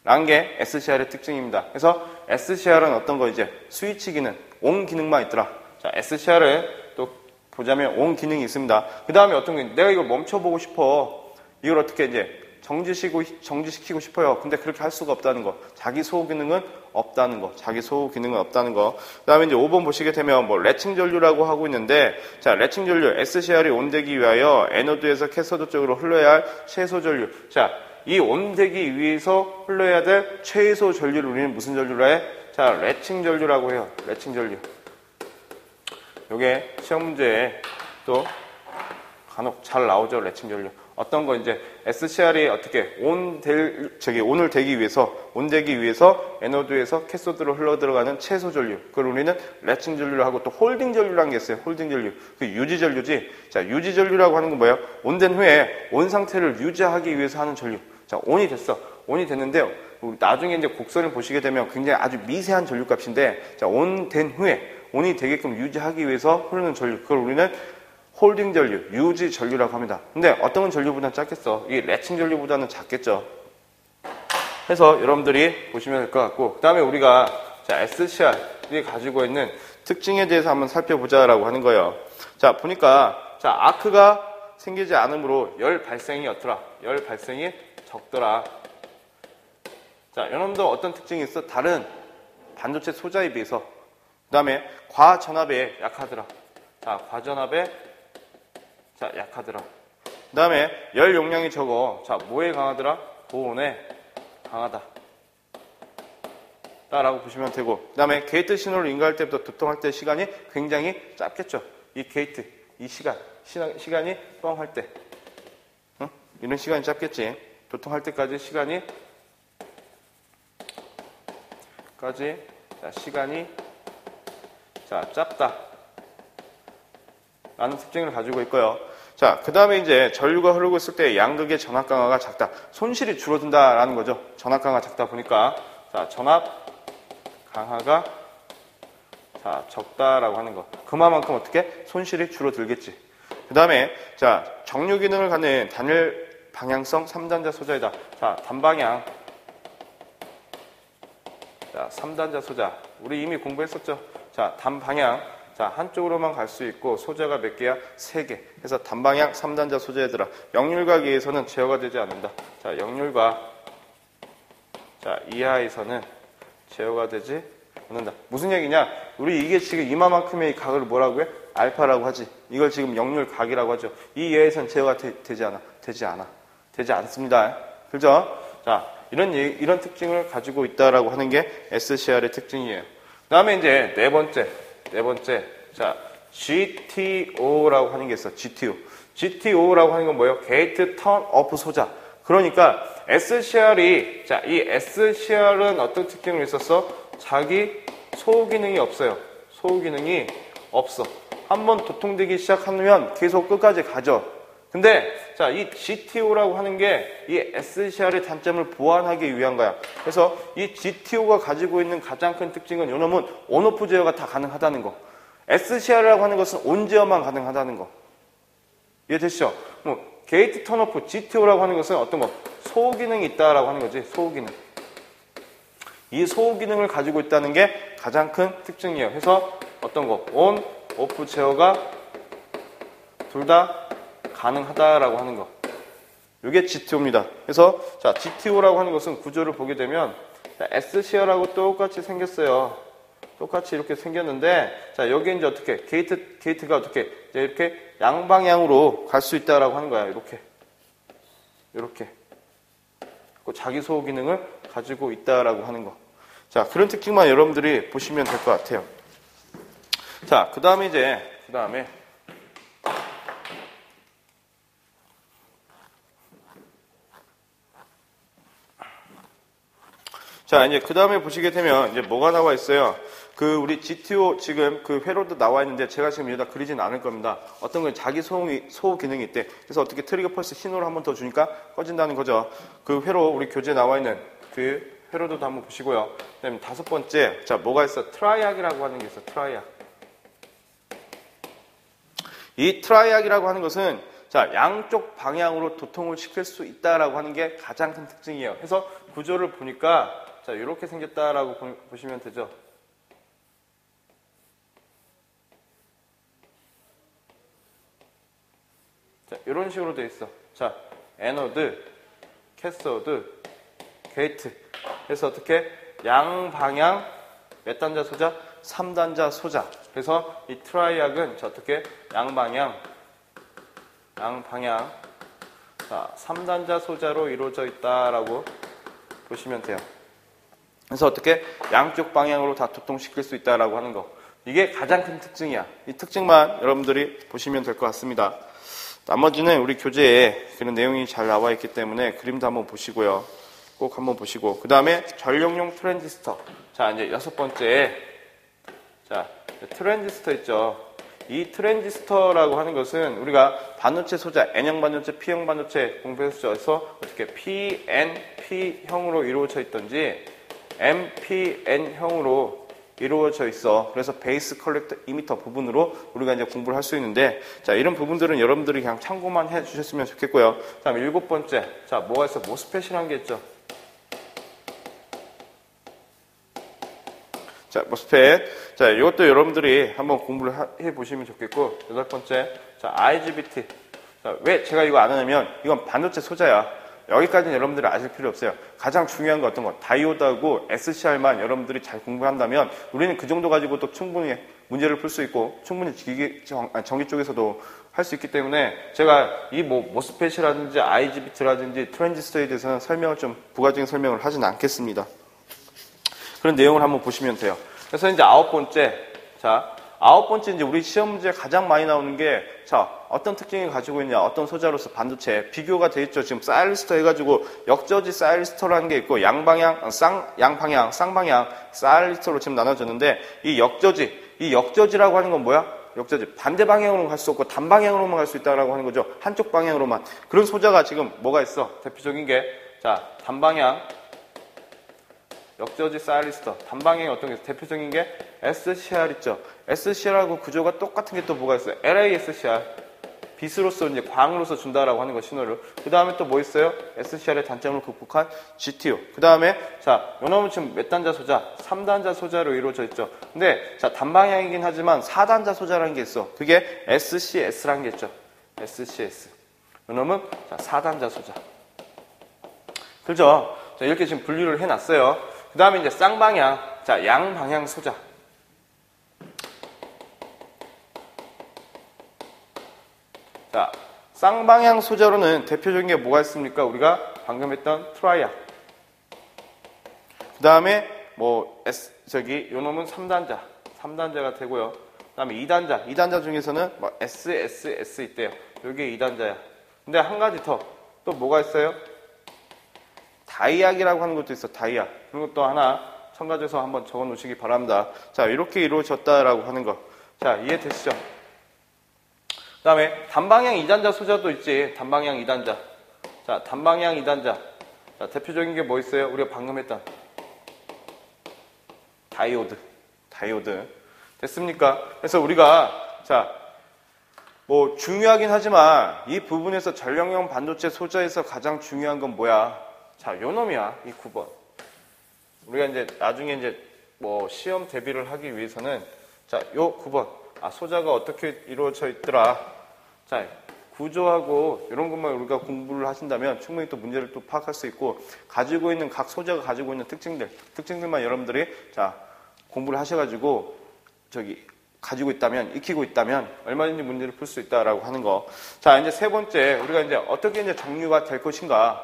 라는 게 SCR의 특징입니다. 그래서 SCR은 어떤 거 이제 스위치 기능, 온 기능만 있더라. 자, SCR을 또 보자면 온 기능이 있습니다. 그 다음에 어떤 게 내가 이걸 멈춰보고 싶어. 이걸 어떻게 이제 정지시키고 싶어요. 근데 그렇게 할 수가 없다는 거. 자기 소호 기능은 없다는 거. 그 다음에 이제 5번 보시게 되면 뭐 레칭 전류라고 하고 있는데, 자, 레칭 전류, SCR이 온되기 위하여 에노드에서 캐소드 쪽으로 흘러야 할 최소 전류. 자, 이 온되기 위해서 흘러야 될 최소 전류를 우리는 무슨 전류라 해? 자, 레칭 전류라고 해요. 레칭 전류. 요게 시험 문제에 또 간혹 잘 나오죠, 레칭 전류. 어떤 거 이제 SCR이 어떻게 온을 되기 위해서 에너드에서 캐소드로 흘러 들어가는 채소 전류. 그걸 우리는 레칭 전류라고 또 홀딩 전류라는 게 있어요. 홀딩 전류. 그 유지 전류지. 자, 유지 전류라고 하는 건 뭐예요? 온된 후에 온 상태를 유지하기 위해서 하는 전류. 자, 온이 됐어. 온이 됐는데요. 나중에 이제 곡선을 보시게 되면 굉장히 아주 미세한 전류 값인데, 자, 온된 후에 온이 되게끔 유지하기 위해서 흐르는 전류. 그걸 우리는 홀딩 전류, 유지 전류라고 합니다. 근데 어떤 건 전류보다는 작겠어. 이게 레칭 전류보다는 작겠죠. 해서 여러분들이 보시면 될 것 같고, 그 다음에 우리가 자, SCR이 가지고 있는 특징에 대해서 한번 살펴보자라고 하는 거예요. 자, 보니까 자, 아크가 생기지 않으므로 열 발생이 어떠라? 열 발생이 적더라. 자, 여러분들 어떤 특징이 있어? 다른 반도체 소자에 비해서. 그 다음에 과전압에 약하더라. 자, 과전압에 자, 약하더라. 그 다음에 열 용량이 적어. 자, 뭐에 강하더라? 고온에 강하다. 라고 보시면 되고. 그 다음에 게이트 신호를 인가할 때부터 도통할 때 시간이 굉장히 짧겠죠. 이 게이트, 이 시간이 뻥할 때. 응? 이런 시간이 짧겠지. 도통할 때까지 시간이 자, 짧다. 라는 특징을 가지고 있고요. 자, 그 다음에 이제 전류가 흐르고 있을 때 양극의 전압 강화가 작다. 손실이 줄어든다라는 거죠. 전압 강화가 작다 보니까. 자, 전압 강화가 자, 적다라고 하는 거. 그만큼 어떻게? 손실이 줄어들겠지. 그 다음에, 자, 정류 기능을 갖는 단일 방향성 3단자 소자이다. 자, 단방향. 자, 3단자 소자. 우리 이미 공부했었죠. 자, 단방향. 자, 한쪽으로만 갈 수 있고 소자가 몇 개야? 3개. 그래서 단방향 3단자 소자들아. 역률각 이하에서는 제어가 되지 않는다. 자, 역률각 자, 이하에서는 제어가 되지 않는다. 무슨 얘기냐? 우리 이게 지금 이마만큼의 이 각을 뭐라고 해? 알파라고 하지. 이걸 지금 역률각이라고 하죠. 이 이하에서는 제어가 되지 않습니다. 그죠? 자, 이런 특징을 가지고 있다라고 하는 게 SCR의 특징이에요. 그 다음에 이제 네 번째. 자, GTO라고 하는 게 있어. GTO라고 하는 건 뭐예요? 게이트 턴 오프 소자. 그러니까 SCR이, 자, 이 SCR은 어떤 특징을 있었어? 자기 소호 기능이 없어요. 소호 기능이 없어. 한번 도통되기 시작하면 계속 끝까지 가죠. 근데, 자, 이 GTO라고 하는 게 이 SCR의 단점을 보완하기 위한 거야. 그래서 이 GTO가 가지고 있는 가장 큰 특징은 요놈은 온오프 제어가 다 가능하다는 거. SCR이라고 하는 것은 온 제어만 가능하다는 거. 이해되시죠? 게이트 턴오프, GTO라고 하는 것은 어떤 거? 소호 기능이 있다라고 하는 거지. 소호 기능. 이 소호 기능을 가지고 있다는 게 가장 큰 특징이에요. 그래서 어떤 거? 온, 오프 제어가 둘 다 가능하다라고 하는 거. 이게 GTO입니다. 그래서 자, GTO라고 하는 것은 구조를 보게 되면 SCR하고 똑같이 생겼어요. 똑같이 이렇게 생겼는데, 자, 여기 이제 어떻게 게이트가 어떻게 이제 이렇게 양방향으로 갈 수 있다라고 하는 거야. 이렇게 자기 소호 기능을 가지고 있다라고 하는 거. 자, 그런 특징만 여러분들이 보시면 될 것 같아요. 자, 그 다음에 자, 이제 그 다음에 보시게 되면 이제 뭐가 나와 있어요? 우리 GTO 지금 그 회로도 나와 있는데 제가 지금 여기다 그리진 않을 겁니다. 어떤 건 자기 소호 기능이 있대. 그래서 어떻게 트리거 펄스 신호를 한 번 더 주니까 꺼진다는 거죠. 그 회로 우리 교재에 나와 있는 그 회로도 한번 보시고요. 그다음에 5번째, 자, 뭐가 있어? 트라이악이라고 하는 게 있어. 트라이악. 이 트라이악이라고 하는 것은 자, 양쪽 방향으로 도통을 시킬 수 있다라고 하는 게 가장 큰 특징이에요. 그래서 구조를 보니까 자, 이렇게 생겼다라고 보시면 되죠. 자, 이런 식으로 돼 있어. 자, 에너드, 캐소드, 게이트. 그래서 어떻게 양방향 몇 단자 소자? 3단자 소자. 그래서 이 트라이악은 자, 어떻게 양방향 자, 3단자 소자로 이루어져 있다라고 보시면 돼요. 그래서 어떻게 양쪽 방향으로 다 도통시킬 수 있다라고 하는 거. 이게 가장 큰 특징이야. 이 특징만 여러분들이 보시면 될 것 같습니다. 나머지는 우리 교재에 그런 내용이 잘 나와 있기 때문에 그림도 한번 보시고요. 꼭 한번 보시고. 그 다음에 전력용 트랜지스터. 자, 이제 6번째. 자, 트랜지스터 있죠. 이 트랜지스터라고 하는 것은 우리가 반도체 소자, N형 반도체, P형 반도체 공부해서 어떻게 PNP형으로 이루어져 있던지 MPN형으로 이루어져 있어. 그래서 베이스 컬렉터 이미터 부분으로 우리가 이제 공부를 할 수 있는데, 자, 이런 부분들은 여러분들이 그냥 참고만 해 주셨으면 좋겠고요. 다음 7번째. 자, 뭐가 있어? 모스펫이라는 게 있죠. 자, 모스펫. 자, 이것도 여러분들이 한번 공부를 해 보시면 좋겠고, 8번째. 자, IGBT. 자, 왜 제가 이거 안 하냐면, 이건 반도체 소자야. 여기까지는 여러분들이 아실 필요 없어요. 가장 중요한 거 어떤 거? 다이오드하고 SCR만 여러분들이 잘 공부한다면 우리는 그 정도 가지고 또 충분히 문제를 풀 수 있고 충분히 전기 쪽에서도 할 수 있기 때문에 제가 이 모스펫이라든지 IGBT라든지 트랜지스터에 대해서는 설명을 좀 부가적인 설명을 하진 않겠습니다. 그런 내용을 한번 보시면 돼요. 그래서 이제 9번째. 자, 9번째 이제 우리 시험 문제에 가장 많이 나오는 게, 자, 어떤 특징을 가지고 있냐, 어떤 소자로서 반도체 비교가 돼 있죠. 지금 사이리스터 해가지고 역저지 사이리스터라는 게 있고 양방향, 쌍방향 사이리스터로 지금 나눠졌는데, 이 역저지라고 하는 건 뭐야? 역저지 반대 방향으로는 갈 수 없고 단방향으로만 갈 수 있다라고 하는 거죠. 한쪽 방향으로만. 그런 소자가 지금 뭐가 있어? 대표적인 게, 자, 단방향 역저지 사이리스터. 단방향이 어떤 게 있어? 대표적인 게 SCR 있죠. SCR하고 구조가 똑같은 게 또 뭐가 있어요? LASCR. 빛으로서 이제 광으로서 준다라고 하는 거 신호를. 그 다음에 또 뭐 있어요? SCR의 단점을 극복한 GTO. 그 다음에 자, 요놈은 지금 몇 단자 소자? 3단자 소자로 이루어져 있죠. 근데 자, 단방향이긴 하지만 4단자 소자라는 게 있어. 그게 SCS라는 게 있죠. SCS. 요놈은 자, 4단자 소자. 그죠? 자, 이렇게 지금 분류를 해놨어요. 그 다음에 이제 쌍방향, 자, 양방향 소자. 자, 쌍방향 소자로는 대표적인 게 뭐가 있습니까? 우리가 방금 했던 트라이아. 그 다음에 요 놈은 3단자가 되고요. 그 다음에 2단자 중에서는 SSS 있대요. 요게 2단자야. 근데 한 가지 더, 또 뭐가 있어요? 다이악이라고 하는 것도 있어. 다이악. 그리고 또 하나 첨가돼서 한번 적어 놓으시기 바랍니다. 자, 이렇게 이루어졌다라고 하는 거. 자, 이해되시죠? 그 다음에 단방향 2단자 소자도 있지. 단방향 2단자. 자, 단방향 2단자. 자, 대표적인 게 뭐 있어요? 우리가 방금 했던 다이오드. 됐습니까? 그래서 우리가 자, 중요하긴 하지만 이 부분에서 전력용 반도체 소자에서 가장 중요한 건 뭐야? 자, 요 놈이야. 이 9번. 우리가 이제 나중에 이제 시험 대비를 하기 위해서는 자, 요 9번. 소자가 어떻게 이루어져 있더라. 자, 구조하고 이런 것만 우리가 공부를 하신다면 충분히 또 문제를 또 파악할 수 있고 가지고 있는 각 소자가 가지고 있는 특징들만 여러분들이 자, 공부를 하셔가지고 가지고 있다면, 익히고 있다면 얼마든지 문제를 풀 수 있다라고 하는 거. 자, 이제 세 번째. 우리가 이제 어떻게 이제 정류가 될 것인가.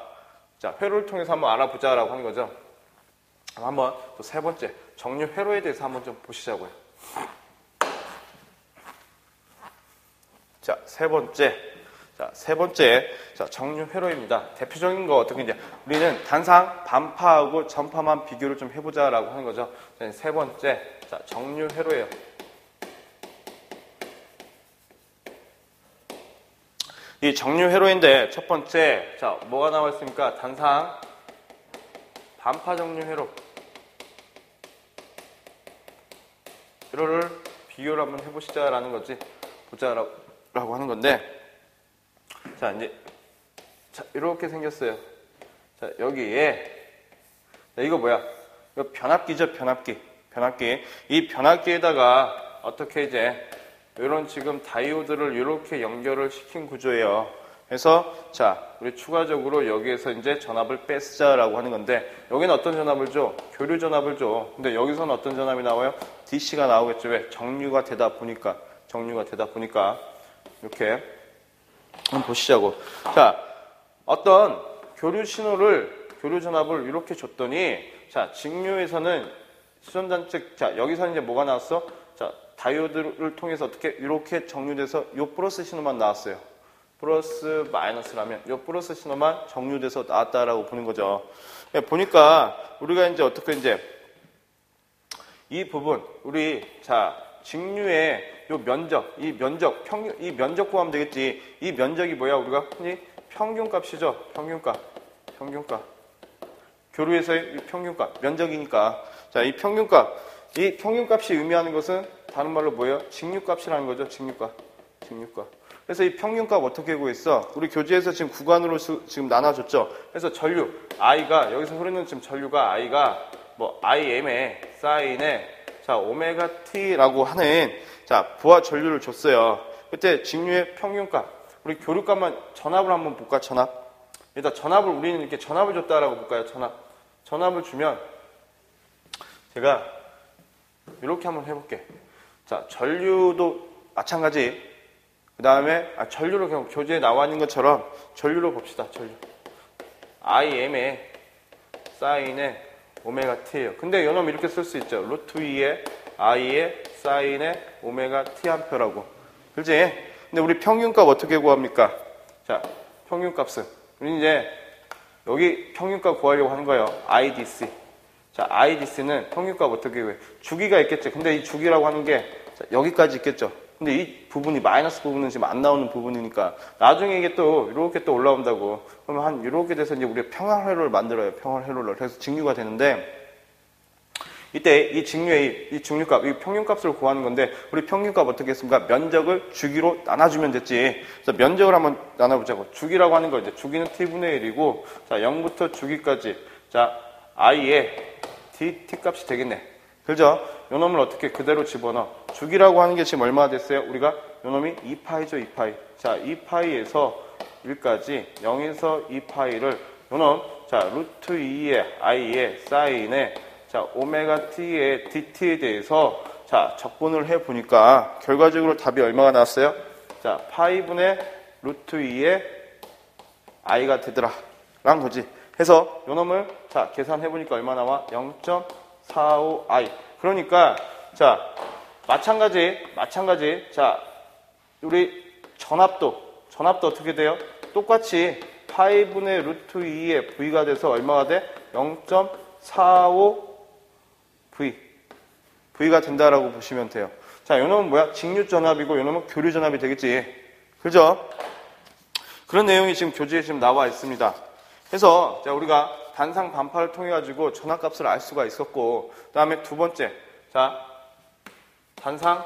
자, 회로를 통해서 한번 알아보자라고 하는 거죠. 한번 또 세 번째 정류 회로에 대해서 한번 좀 보시자고요. 자, 세 번째 자, 정류 회로입니다. 대표적인 거 어떻게 이제 우리는 단상 반파하고 전파만 비교를 좀 해보자라고 하는 거죠. 세 번째 자, 정류 회로예요. 이 정류 회로인데 첫 번째 자, 뭐가 나와 있습니까? 단상 반파 정류 회로를 비교를 한번 해보시자라는 거지. 보자라고 하는 건데, 자, 이제, 자, 이렇게 생겼어요. 자, 여기에, 자, 이거 뭐야? 이거 변압기죠, 변압기. 이 변압기에다가 어떻게 이제, 이런 지금 다이오드를 이렇게 연결을 시킨 구조예요. 그래서, 자, 우리 추가적으로 여기에서 이제 전압을 뺐자라고 하는 건데, 여기는 어떤 전압을 줘? 교류 전압을 줘. 근데 여기서는 어떤 전압이 나와요? DC가 나오겠죠. 왜? 정류가 되다 보니까. 이렇게 한번 보시자고. 자, 어떤 교류 전압을 이렇게 줬더니, 자, 직류에서는 수전단측, 자, 여기서는 이제 뭐가 나왔어? 자, 다이오드를 통해서 어떻게 이렇게 정류돼서 요 플러스 신호만 나왔어요. 플러스 마이너스라면 이 플러스 신호만 정류돼서 나왔다라고 보는 거죠. 보니까 우리가 이제 어떻게 이제 이 부분 우리 자 직류의 요 면적, 이 면적 평균 이 면적 구하면 되겠지. 이 면적이 뭐야? 우리가 흔히 평균값이죠. 평균값. 교류에서의 이 평균값, 면적이니까. 자, 이 평균값이 의미하는 것은 다른 말로 뭐예요? 직류값이라는 거죠. 직류값. 그래서 이 평균값 어떻게 구했어? 우리 교재에서 지금 구간으로 지금 나눠줬죠. 그래서 전류 I가 여기서 흐르는 지금 전류가 I가 뭐 IM의 사인에 자 오메가 T라고 하는 자 부하 전류를 줬어요. 그때 직류의 평균값 우리 교류값만 전압을 한번 볼까? 전압. 일단 전압을 우리는 이렇게 전압을 줬다라고 볼까요? 전압을 주면 제가 이렇게 한번 해볼게. 자 전류도 마찬가지. 그 다음에 전류로 그냥 교재에 나와 있는 것처럼 전류로 봅시다. 전류. IM의 사인의 오메가 T예요. 근데 요놈 이렇게 쓸 수 있죠. 루트 2의 I의 사인의 오메가 T 암페어라고. 그렇지? 근데 우리 평균값 어떻게 구합니까? 자, 평균값은 우리 이제 여기 평균값 구하려고 하는 거예요. IDC. 자, IDC는 평균값 어떻게 구해? 주기가 있겠죠. 근데 이 주기라고 하는 게 자, 여기까지 있겠죠. 근데 이 부분이 마이너스 부분은 지금 안 나오는 부분이니까 나중에 이게 또 이렇게 또 올라온다고 그러면 한 이렇게 돼서 이제 우리가 평활 회로를 만들어요. 평활 회로를. 그래서 직류가 되는데 이때 이 직류의 이 중류값, 이 평균값을 구하는 건데 우리 평균값 어떻게 했습니까? 면적을 주기로 나눠주면 됐지. 그래서 면적을 한번 나눠보자고. 주기라고 하는 거 이제 주기는 t분의 1이고 자 0부터 주기까지 자 i의 dt 값이 되겠네. 그죠? 요 놈을 어떻게 그대로 집어넣어. 주기라고 하는 게 지금 얼마가 됐어요? 우리가 요 놈이 2파이죠, 2파이. 자, 2파이에서 1까지 0에서 2파이를 요 놈, 자, 루트 2의 i의 사인에 자, 오메가 t의 dt에 대해서 자, 적분을 해 보니까 결과적으로 답이 얼마가 나왔어요? 자, 파이분의 루트 2의 i가 되더라. 라는 거지. 해서 요 놈을 자, 계산해 보니까 얼마 나와? 0.45i. 그러니까 자, 마찬가지. 자, 우리 전압도 어떻게 돼요? 똑같이 파이분의 루트 2의 v가 돼서 얼마가 돼? 0.45 V가 된다라고 보시면 돼요. 자, 요놈은 뭐야? 직류 전압이고 요놈은 교류 전압이 되겠지. 그죠? 그런 내용이 지금 교재에 지금 나와 있습니다. 그래서 자, 우리가 단상 반파를 통해 가지고 전압값을 알 수가 있었고, 그다음에 두 번째. 자, 단상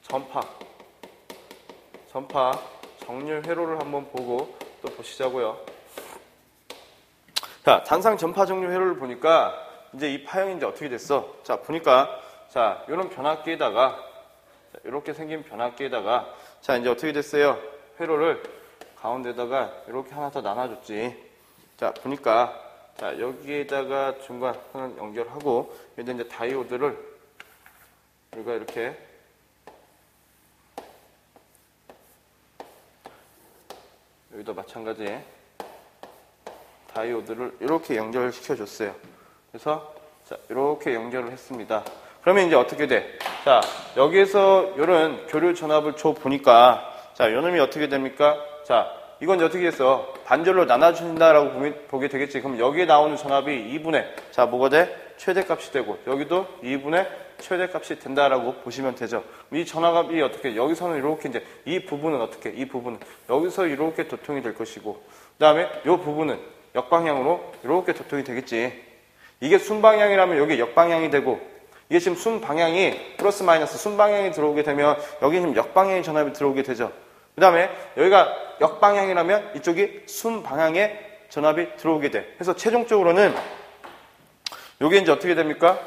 전파 정률 회로를 한번 보고 또 보시자고요. 자, 단상 전파 정률 회로를 보니까 이제 이 파형이 이제 어떻게 됐어? 자, 보니까 자, 이런 변압기에다가 자, 이렇게 생긴 변압기에다가 자, 이제 어떻게 됐어요? 회로를 가운데다가 이렇게 하나 더 나눠줬지. 자, 보니까 자, 여기에다가 중간 하나 연결하고 여기다 이제 다이오드를 우리가 이렇게 여기도 마찬가지 다이오드를 이렇게 연결시켜 줬어요. 그래서 자, 이렇게 연결을 했습니다. 그러면 이제 어떻게 돼? 자, 여기에서 이런 교류 전압을 줘 보니까 자, 요놈이 어떻게 됩니까? 자, 이건 이제 어떻게 했어? 반절로 나눠준다라고 보게 되겠지. 그럼 여기에 나오는 전압이 2분의 자, 뭐가 돼? 최대값이 되고 여기도 2분의 최대값이 된다라고 보시면 되죠. 이 전압이 어떻게? 여기서는 이렇게 이제 이 부분은 어떻게? 이 부분은 여기서 이렇게 도통이 될 것이고 그다음에 이 부분은 역방향으로 이렇게 도통이 되겠지. 이게 순방향이라면 여기 역방향이 되고 이게 지금 순방향이 플러스 마이너스 순방향이 들어오게 되면 여기 지금 역방향의 전압이 들어오게 되죠. 그 다음에 여기가 역방향이라면 이쪽이 순방향의 전압이 들어오게 돼. 그래서 최종적으로는 이게 이제 어떻게 됩니까?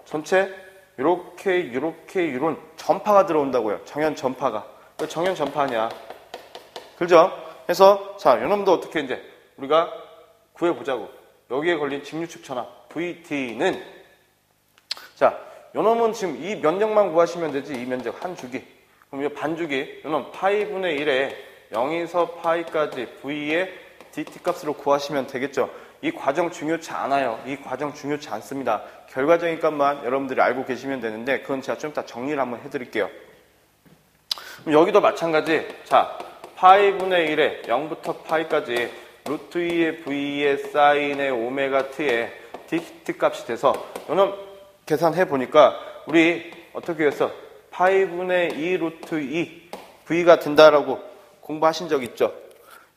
전체 이렇게 이런 전파가 들어온다고요. 정연 전파가. 왜 정연 전파냐? 그죠? 그래서 자, 요놈도 어떻게 이제 우리가 구해보자고. 여기에 걸린 직류축 전압 VT는 자, 요놈은 지금 이 면적만 구하시면 되지. 이 면적 한 주기. 그럼 이 반주기 요놈 파이분의 1에 0에서 파이까지 V의 DT 값으로 구하시면 되겠죠. 이 과정 중요치 않아요. 이 과정 중요치 않습니다. 결과적인 값만 여러분들이 알고 계시면 되는데 그건 제가 좀 이따 정리를 한번 해드릴게요. 그럼 여기도 마찬가지. 자, 파이분의 1에 0부터 파이까지 루트 2의 V의 사인의 오메가 T의 dt 값이 돼서 이놈 계산해 보니까 우리 어떻게 해서 파이분의 2 루트 2 V가 된다라고 공부하신 적 있죠?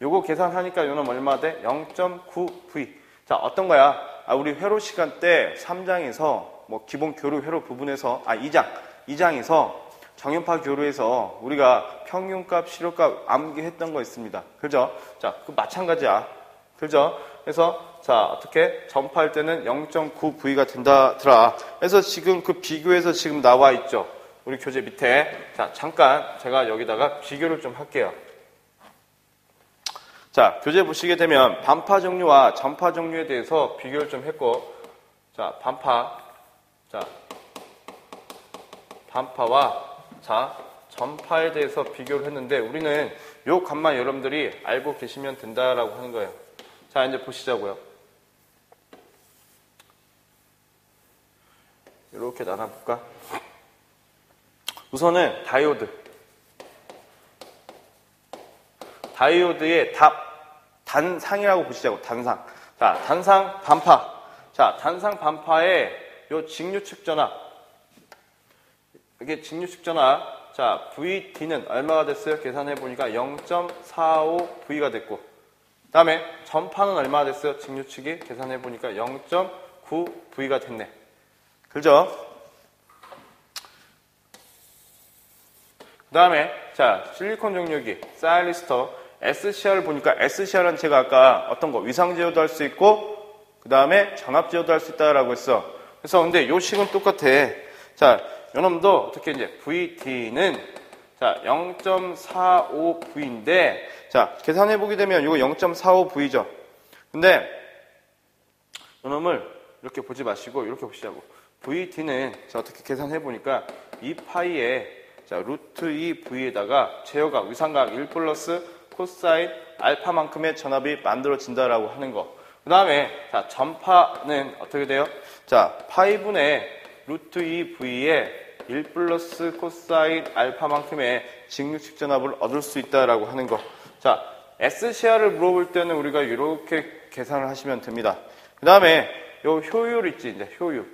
요거 계산하니까 요놈 얼마 돼? 0.9V. 자, 어떤 거야? 우리 회로 시간 때 3장에서 뭐 기본 교류 회로 부분에서 2장에서 정연파 교류에서 우리가 평균값, 실효값 암기했던 거 있습니다. 그죠? 자, 그 마찬가지야. 그죠? 그래서 자, 어떻게 전파할 때는 0.9V가 된다더라. 그래서 지금 그 비교해서 지금 나와 있죠. 우리 교재 밑에. 자, 잠깐 제가 여기다가 비교를 좀 할게요. 자, 교재 보시게 되면 반파 종류와 전파 종류에 대해서 비교를 좀 했고, 자, 반파와 자, 전파에 대해서 비교를 했는데 우리는 요 값만 여러분들이 알고 계시면 된다라고 하는 거예요. 자, 이제 보시자고요. 이렇게 나눠볼까? 우선은 다이오드의 단상이라고 보시자고. 단상. 자, 단상 반파. 자, 단상 반파의 요 직류측 전압. 이게 직류측 전압. 자, VD는 얼마가 됐어요? 계산해 보니까 0.45V가 됐고. 그 다음에 전파는 얼마가 됐어요? 직류측이 계산해 보니까 0.9V가 됐네. 그죠? 그 다음에 자, 실리콘 종료기, 사일리스터, SCR을 보니까 SCR은 제가 아까 어떤 거 위상 제어도 할 수 있고 그 다음에 전압 제어도 할 수 있다라고 했어. 그래서 근데 요 식은 똑같아. 자, 요놈도 어떻게 이제 VD는 자 0.45V인데 자 계산해 보게 되면 이거 0.45V죠. 근데 요놈을 이렇게 보지 마시고 이렇게 보시자고. VD는 자 어떻게 계산해 보니까 2파이에 자 루트 2V에다가 제어각 위상각 1 플러스 코사인 알파만큼의 전압이 만들어진다라고 하는 거. 그 다음에 자 전파는 어떻게 돼요? 자 파이분의 루트 2V에 1 플러스 코사인 알파만큼의 직류측 전압을 얻을 수 있다라고 하는 거. 자, SCR을 물어볼 때는 우리가 이렇게 계산을 하시면 됩니다. 그 다음에 요 효율 있지, 이제 효율.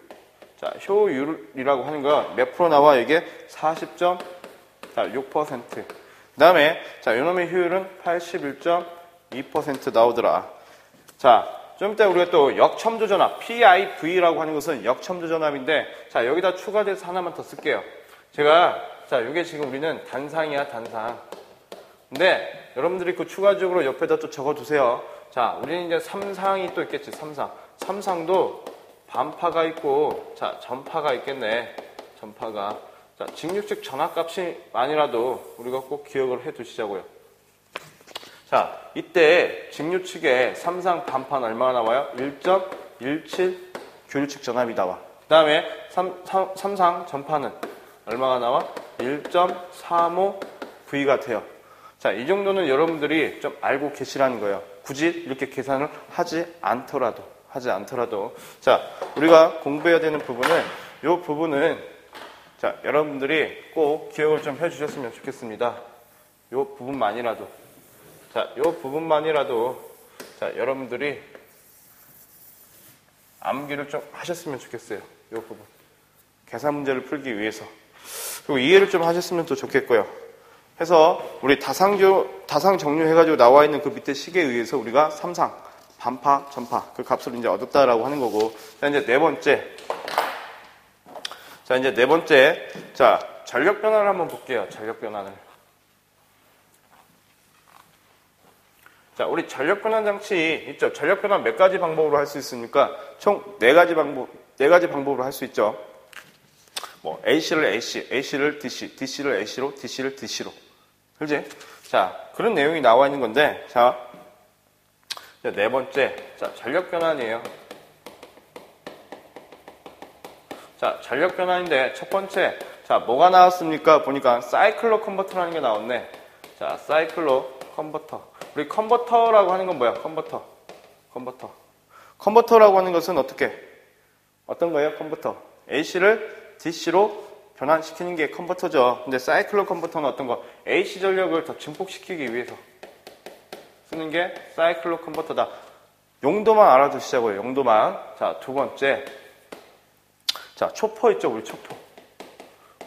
자, 효율이라고 하는 거 몇 프로 나와? 이게 40.6%. 그 다음에 자, 요놈의 효율은 81.2% 나오더라. 자, 좀 이따 우리가 또 역첨조 전압, PIV라고 하는 것은 역첨조 전압인데, 자, 여기다 추가돼서 하나만 더 쓸게요. 제가, 자, 이게 지금 우리는 단상이야, 단상. 근데, 여러분들이 그 추가적으로 옆에다 또 적어두세요. 자, 우리는 이제 3상이 또 있겠지, 3상. 3상도 반파가 있고, 자, 전파가 있겠네. 전파가. 자, 직류측 전압값이만이라도 우리가 꼭 기억을 해 두시자고요. 자, 이때 직류측에 3상 반파는 얼마가 나와요? 1.17 교류측 전압이 나와. 그 다음에 3상 전파는 얼마가 나와? 1.35 V가 돼요. 자, 이 정도는 여러분들이 좀 알고 계시라는 거예요. 굳이 이렇게 계산을 하지 않더라도. 자, 우리가 공부해야 되는 부분은, 이 부분은, 자, 여러분들이 꼭 기억을 좀 해주셨으면 좋겠습니다. 이 부분만이라도. 자, 이 부분만이라도, 자, 여러분들이 암기를 좀 하셨으면 좋겠어요. 이 부분. 계산 문제를 풀기 위해서. 그리고 이해를 좀 하셨으면 또 좋겠고요. 해서, 우리 다상 정류 해가지고 나와 있는 그 밑에 식에 의해서 우리가 3상, 반파, 전파, 그 값을 이제 얻었다라고 하는 거고. 자, 이제 네 번째. 자, 전력 변화를 한번 볼게요. 전력 변화를. 자, 우리 전력 변환 장치 있죠? 전력 변환 몇 가지 방법으로 할 수 있습니까? 총 4가지 방법으로 할 수 있죠. 뭐, AC를 AC, AC를 DC, DC를 AC로, DC를 DC로. 그지? 자, 그런 내용이 나와 있는 건데, 자, 네 번째. 자, 전력 변환이에요. 자, 전력 변환인데, 첫 번째. 자, 뭐가 나왔습니까? 보니까, 사이클로 컨버터라는 게 나왔네. 자, 사이클로 컨버터. 우리 컨버터라고 하는 건 뭐야? 컨버터라고 하는 것은 어떤 거예요? 컨버터. AC를 DC로 변환시키는 게 컨버터죠. 근데 사이클로 컨버터는 어떤 거? AC 전력을 더 증폭시키기 위해서 쓰는 게 사이클로 컨버터다. 용도만 알아두시자고요. 용도만. 자, 두 번째. 자, 초퍼 있죠, 우리 초퍼.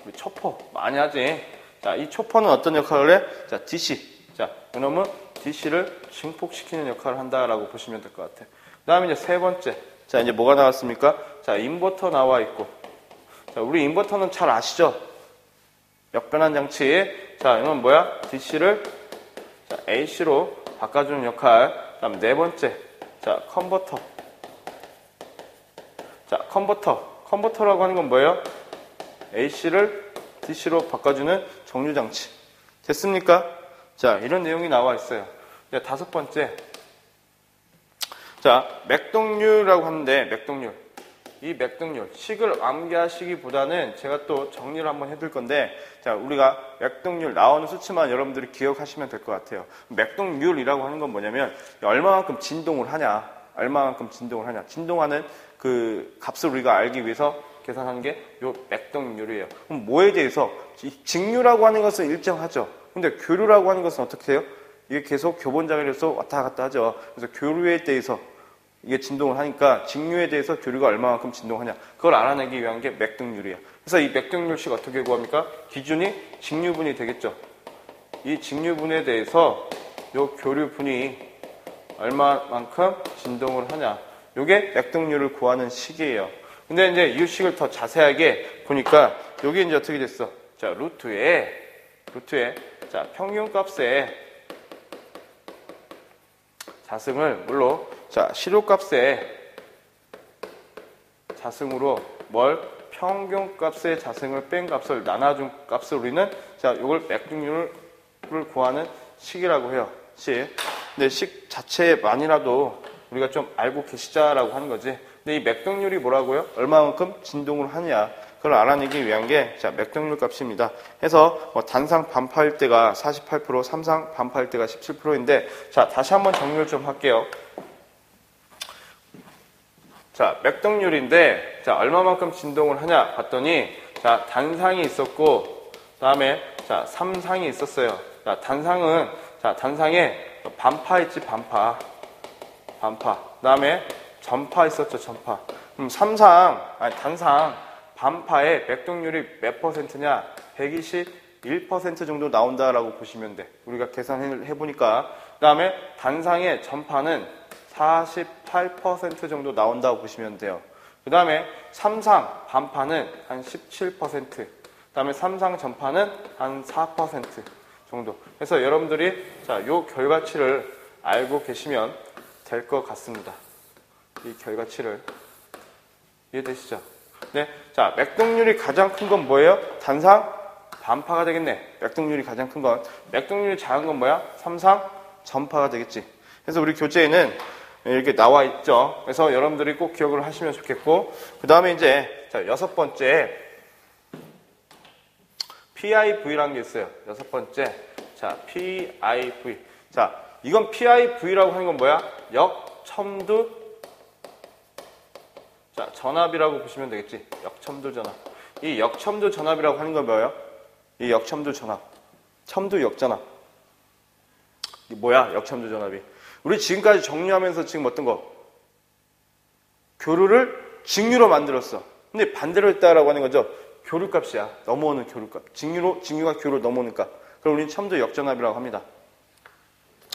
우리 초퍼 많이 하지. 자, 이 초퍼는 어떤 역할을 해? 자, DC. 자, 이놈은 DC를 증폭시키는 역할을 한다라고 보시면 될 것 같아요. 그 다음에 이제 세 번째. 자, 이제 뭐가 나왔습니까? 자, 인버터 나와 있고. 자, 우리 인버터는 잘 아시죠? 역변환 장치. 자, 이건 뭐야? DC를 자, AC로 바꿔주는 역할. 그 다음 네 번째. 자, 컨버터. 자, 컨버터. 컨버터라고 하는 건 뭐예요? AC를 DC로 바꿔주는 정류장치. 됐습니까? 자, 이런 내용이 나와 있어요. 이제 다섯 번째. 자, 맥동률이라고 하는데, 맥동률. 이 맥동률. 식을 암기하시기보다는 제가 또 정리를 한번 해둘 건데, 자, 우리가 맥동률 나오는 수치만 여러분들이 기억하시면 될 것 같아요. 맥동률이라고 하는 건 뭐냐면, 얼마만큼 진동을 하냐. 얼마만큼 진동을 하냐. 진동하는 그 값을 우리가 알기 위해서 계산하는 게 요 맥동률이에요. 그럼 뭐에 대해서? 직류라고 하는 것은 일정하죠. 근데 교류라고 하는 것은 어떻게 해요? 이게 계속 교본장애로서 왔다 갔다 하죠. 그래서 교류에 대해서 이게 진동을 하니까 직류에 대해서 교류가 얼마만큼 진동하냐. 그걸 알아내기 위한 게 맥동률이에요. 그래서 이 맥동률식 어떻게 구합니까? 기준이 직류분이 되겠죠. 이 직류분에 대해서 요 교류분이 얼마만큼 진동을 하냐. 요게 맥동률을 구하는 식이에요. 근데 이제 이 식을 더 자세하게 보니까 요게 이제 어떻게 됐어? 자, 루트에 자, 평균값에 자승을 물로 자, 실효값의 자승으로 뭘 평균값의 자승을 뺀 값을 나눠준 값을 우리는 자, 요걸 맥동률을 구하는 식이라고 해요. 식. 근데 식 자체만이라도 우리가 좀 알고 계시자라고 하는 거지. 근데 이 맥동률이 뭐라고요? 얼마만큼 진동을 하느냐. 그걸 알아내기 위한 게 자, 맥동률 값입니다. 해서 뭐 단상 반파일 때가 48%, 삼상 반파일 때가 17%인데 자, 다시 한번 정리를 좀 할게요. 자, 맥동률인데 자, 얼마만큼 진동을 하냐 봤더니 자, 단상이 있었고 그다음에 자, 삼상이 있었어요. 자, 단상은 자, 단상에 반파 있지, 반파. 그다음에 전파 있었죠, 전파. 그럼 단상 반파의 맥동률이 몇 %냐? 121% 정도 나온다라고 보시면 돼. 우리가 계산을 해보니까. 그 다음에 단상의 전파는 48% 정도 나온다고 보시면 돼요. 그 다음에 삼상 반파는 한 17%. 그 다음에 삼상 전파는 한 4% 정도. 그래서 여러분들이 자, 요 결과치를 알고 계시면 될 것 같습니다. 이 결과치를. 이해되시죠? 네. 자, 맥동률이 가장 큰 건 뭐예요? 단상 반파가 되겠네. 맥동률이 가장 큰 건. 맥동률이 작은 건 뭐야? 삼상 전파가 되겠지. 그래서 우리 교재에는 이렇게 나와 있죠. 그래서 여러분들이 꼭 기억을 하시면 좋겠고, 그 다음에 이제 자, 여섯 번째 PIV라는 게 있어요. 여섯 번째. 자, PIV. 자, 이건 PIV라고 하는 건 뭐야? 역첨두 자, 전압이라고 보시면 되겠지. 역첨두 전압. 이 역첨두 전압이라고 하는 건 뭐예요? 이 역첨두 전압. 첨두 역전압. 이게 뭐야? 역첨두 전압이. 우리 지금까지 정리하면서 지금 어떤 거? 교류를 직류로 만들었어. 근데 반대로 했다라고 하는 거죠. 교류값이야. 넘어오는 교류값. 직류가 교류를 넘어오는 값. 그럼 우리는 첨두 역전압이라고 합니다.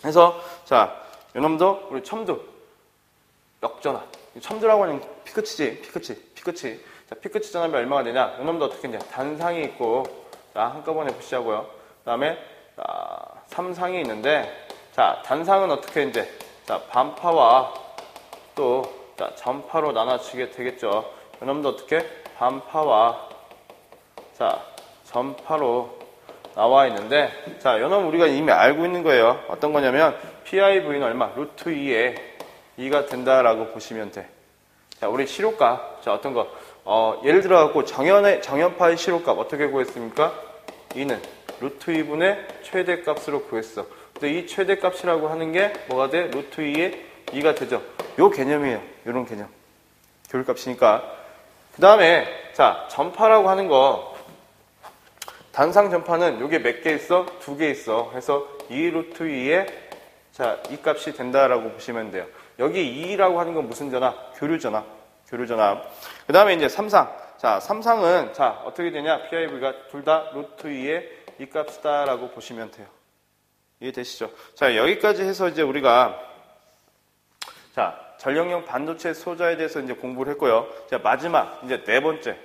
그래서 자, 요놈도 우리 첨두 역전압. 첨두라고 하는 피크치지. 피크치. 자, 피크치 전압이 얼마가 되냐? 요놈도 어떻게 되냐? 단상이 있고 자, 한꺼번에 보시자고요. 그 다음에 삼상이 있는데 자, 단상은 어떻게 이제 자, 반파와 또 자, 전파로 나눠지게 되겠죠. 요놈도 어떻게 반파와 자, 전파로 나와 있는데 자, 요놈 우리가 이미 알고 있는 거예요. 어떤 거냐면 PIV는 얼마? 루트 2에 2가 된다라고 보시면 돼. 자, 우리 실효값. 자, 어떤 거? 예를 들어 갖고 정연파의 실효값 어떻게 구했습니까? 2는 루트 2분의 최대값으로 구했어. 근데 이 최대값이라고 하는 게 뭐가 돼? 루트 2에 2가 되죠. 요 개념이에요. 요런 개념. 교류값이니까. 그 다음에 자, 전파라고 하는 거 단상 전파는 요게 몇 개 있어? 2개 있어. 해서 2 루트 2에 자, 이 값이 된다라고 보시면 돼요. 여기 2라고 하는 건 무슨 전압? 교류전압. 교류전압. 그 다음에 이제 3상. 자, 3상은 자, 어떻게 되냐? PIV가 둘 다 루트 2에 이 값이다라고 보시면 돼요. 이해되시죠? 자, 여기까지 해서 이제 우리가 자, 전력형 반도체 소자에 대해서 이제 공부를 했고요. 자, 마지막 이제 네 번째.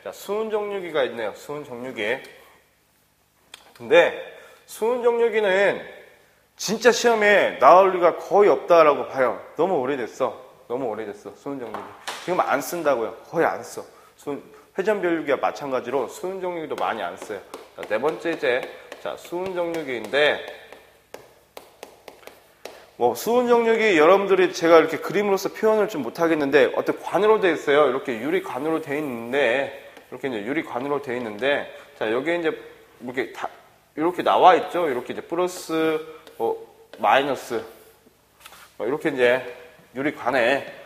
자, 수은 정류기가 있네요. 수은 정류기. 근데 수은 정류기는 진짜 시험에 나올 리가 거의 없다라고 봐요. 너무 오래됐어. 수은 정류기. 지금 안 쓴다고요. 거의 안 써. 회전 변류기와 마찬가지로 수은 정류기도 많이 안 써요. 자, 네 번째 이제 자, 수은 정류기인데 뭐 수은 정류기 여러분들이 제가 이렇게 그림으로서 표현을 좀 못하겠는데 어떤 관으로 되어 있어요. 이렇게 유리관으로 되어 있는데 이렇게 이제 유리관으로 되어 있는데 자, 여기에 이제 이렇게 다 이렇게 나와 있죠. 이렇게 이제 플러스 마이너스 이렇게 이제 유리관에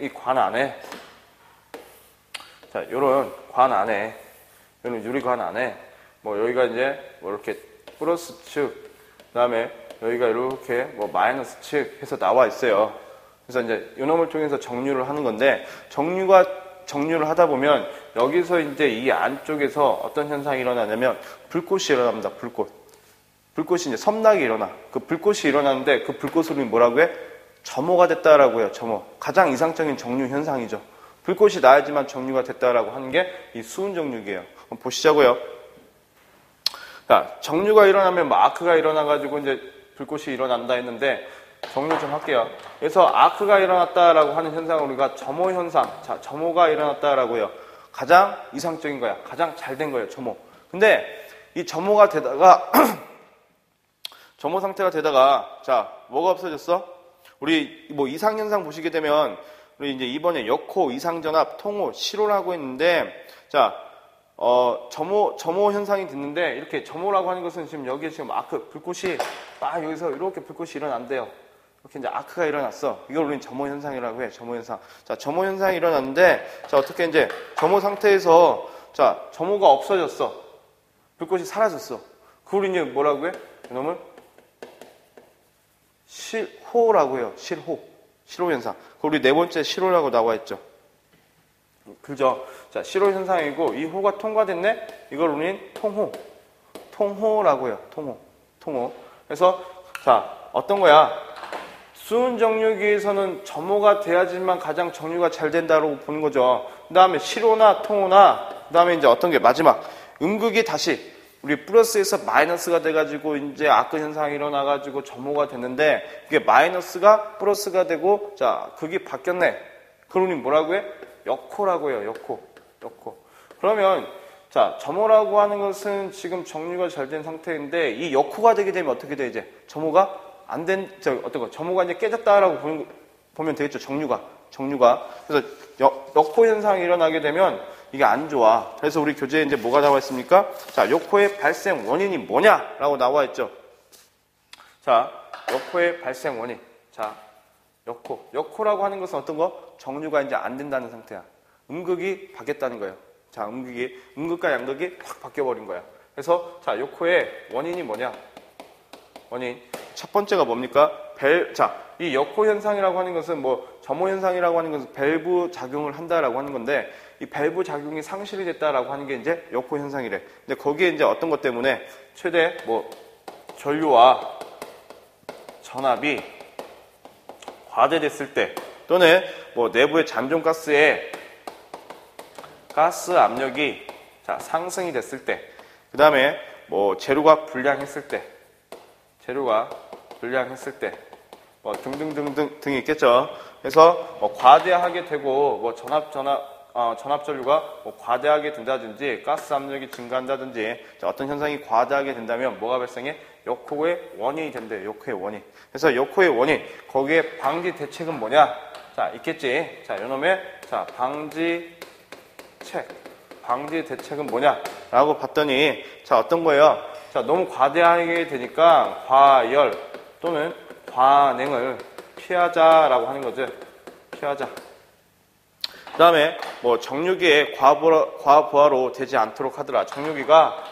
이 관 안에 자, 요런 관 안에 요런 유리관 안에 뭐 여기가 이제 뭐 이렇게 플러스 측 그다음에 여기가 이렇게 뭐 마이너스 측 해서 나와 있어요. 그래서 이제 요놈을 통해서 정류를 하는 건데 정류를 하다 보면 여기서 이제 이 안쪽에서 어떤 현상이 일어나냐면 불꽃이 일어납니다. 불꽃이 이제 섬나게 일어나. 그 불꽃이 일어나는데 그 불꽃을 우리 뭐라고 해? 점호가 됐다라고 해요. 점호. 가장 이상적인 정류 현상이죠. 불꽃이 나야지만 정류가 됐다라고 하는 게 이 수은 정류기예요. 한번 보시자고요. 자, 정류가 일어나면 뭐 아크가 일어나가지고 이제 불꽃이 일어난다 했는데 정리 좀 할게요. 그래서 아크가 일어났다라고 하는 현상을 우리가 점호 현상. 자, 점호가 일어났다라고 해요. 가장 이상적인 거야. 가장 잘 된 거예요. 점호. 근데 이 점호가 되다가 점호 상태가 되다가 자, 뭐가 없어졌어? 우리 뭐 이상 현상 보시게 되면 우리 이제 이번에 역호, 이상전압, 통호, 실호라고 했는데 자, 점호 현상이 됐는데 이렇게 점호라고 하는 것은 지금 여기에 지금 아크, 불꽃이 딱 여기서 이렇게 불꽃이 일어난대요. 이렇게 이제 아크가 일어났어. 이걸 우리는 점호 현상이라고 해. 점호 현상. 자, 점호 현상이 일어났는데 자, 어떻게 이제 점호 상태에서 자, 점호가 없어졌어. 불꽃이 사라졌어. 그걸 이제 뭐라고 해? 이놈을 실호라고 해요. 실호 현상. 그 우리 네 번째 실호라고 나와 있죠. 그죠? 자, 실호 현상이고 이 호가 통과됐네. 이걸 우리는 통호라고 해요. 통호. 그래서 자, 어떤 거야? 수은 정류기에서는 점호가 돼야지만 가장 정류가 잘 된다고 보는 거죠. 그다음에 실호나 통호나 그다음에 이제 어떤 게 마지막 음극이 다시 우리 플러스에서 마이너스가 돼가지고 이제 아크 현상이 일어나가지고 점호가 됐는데 이게 마이너스가 플러스가 되고 자, 극이 바뀌었네. 그걸 우리 뭐라고 해? 역호라고 해요. 역호. 그러면 자, 점호라고 하는 것은 지금 정류가 잘 된 상태인데 이 역호가 되게 되면 어떻게 돼 이제 점호가 안 된 점호가 이제 깨졌다라고 보면 되겠죠. 정류가. 그래서 역호 현상이 일어나게 되면 이게 안 좋아. 그래서 우리 교재에 이제 뭐가 나와 있습니까? 자, 역호의 발생 원인이 뭐냐라고 나와 있죠. 자, 역호의 발생 원인. 자, 역호라고 하는 것은 어떤 거? 정류가 이제 안 된다는 상태야. 음극이 바뀌었다는 거예요. 자, 음극과 양극이 확 바뀌어버린 거야. 그래서 자, 역호의 원인이 뭐냐? 원인. 첫 번째가 뭡니까? 이 역호 현상이라고 하는 것은 뭐 점호 현상이라고 하는 것은 밸브 작용을 한다라고 하는 건데 이 밸브 작용이 상실이 됐다라고 하는 게 이제 역호 현상이래. 근데 거기에 이제 어떤 것 때문에 최대 뭐 전류와 전압이 과대됐을 때 또는 뭐 내부의 잔존가스의 가스 압력이 자, 상승이 됐을 때 그 다음에 뭐 재료가 불량했을 때 뭐 등등등등이 있겠죠. 그래서 뭐 과대하게 되고 뭐 전압 전류가 뭐 과대하게 된다든지 가스 압력이 증가한다든지 어떤 현상이 과대하게 된다면 뭐가 발생해? 역호의 원인이 된대요. 역호의 원인. 그래서 역호의 원인 거기에 방지 대책은 뭐냐? 자, 있겠지. 자, 요놈의 자, 방지 대책은 뭐냐라고 봤더니 자, 어떤 거예요? 자, 너무 과대하게 되니까 과열 또는 과냉을 피하자라고 하는 거죠. 피하자. 그 다음에 뭐 정류기에 과부하로 되지 않도록 하더라. 정류기가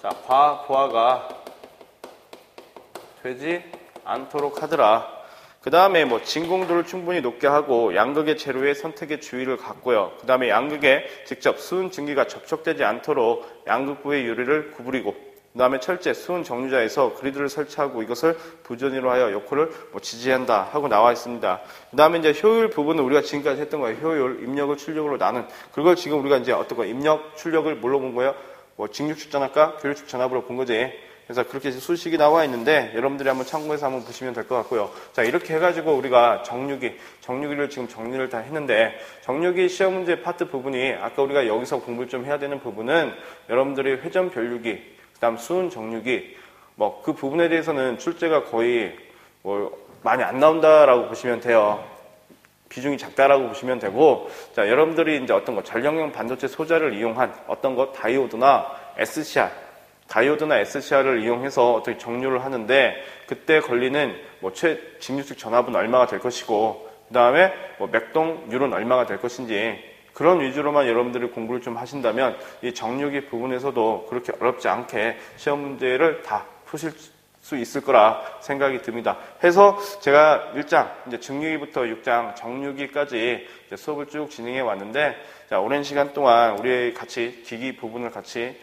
자, 과부하가 되지 않도록 하더라. 그 다음에 뭐 진공도를 충분히 높게 하고 양극의 재료의 선택에 주의를 갖고요. 그 다음에 양극에 직접 수은 증기가 접촉되지 않도록 양극부의 유리를 구부리고, 그 다음에 철제 수은 정류자에서 그리드를 설치하고 이것을 부전이로 하여 요코를 뭐 지지한다 하고 나와 있습니다. 그 다음에 이제 효율 부분은 우리가 지금까지 했던 거예요. 효율, 입력을 출력으로 나눈. 그걸 지금 우리가 이제 어떤 거 입력, 출력을 뭘로 본 거예요? 뭐 직류축 전압과 교류축 전압으로 본 거지. 그래서 그렇게 수식이 나와 있는데 여러분들이 한번 참고해서 한번 보시면 될 것 같고요. 자, 이렇게 해가지고 우리가 정류기를 지금 정리를 다 했는데, 정류기 시험 문제 파트 부분이 아까 우리가 여기서 공부를 좀 해야 되는 부분은 여러분들이 회전 변류기, 그 다음 수은 정류기, 뭐 그 부분에 대해서는 출제가 거의 뭐 많이 안 나온다라고 보시면 돼요. 비중이 작다라고 보시면 되고, 자, 여러분들이 이제 어떤 거 전력용 반도체 소자를 이용한 어떤 거 다이오드나 SCR을 이용해서 어떻게 정류를 하는데, 그때 걸리는 뭐 직류축 전압은 얼마가 될 것이고, 그 다음에 뭐 맥동률은 얼마가 될 것인지, 그런 위주로만 여러분들이 공부를 좀 하신다면 이 정류기 부분에서도 그렇게 어렵지 않게 시험 문제를 다 푸실 수 있을 거라 생각이 듭니다. 해서 제가 1장, 이제 증류기부터 6장 정류기까지 이제 수업을 쭉 진행해 왔는데, 자, 오랜 시간 동안 우리 같이 기기 부분을 같이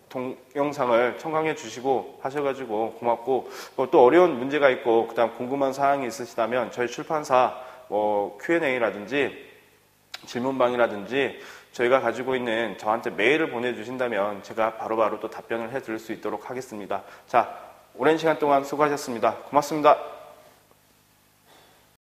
동영상을 청강해 주시고 하셔가지고 고맙고, 또 어려운 문제가 있고 그 다음 궁금한 사항이 있으시다면 저희 출판사 Q&A라든지 질문방이라든지 저희가 가지고 있는 저한테 메일을 보내주신다면 제가 바로바로 또 답변을 해드릴 수 있도록 하겠습니다. 자, 오랜 시간 동안 수고하셨습니다. 고맙습니다.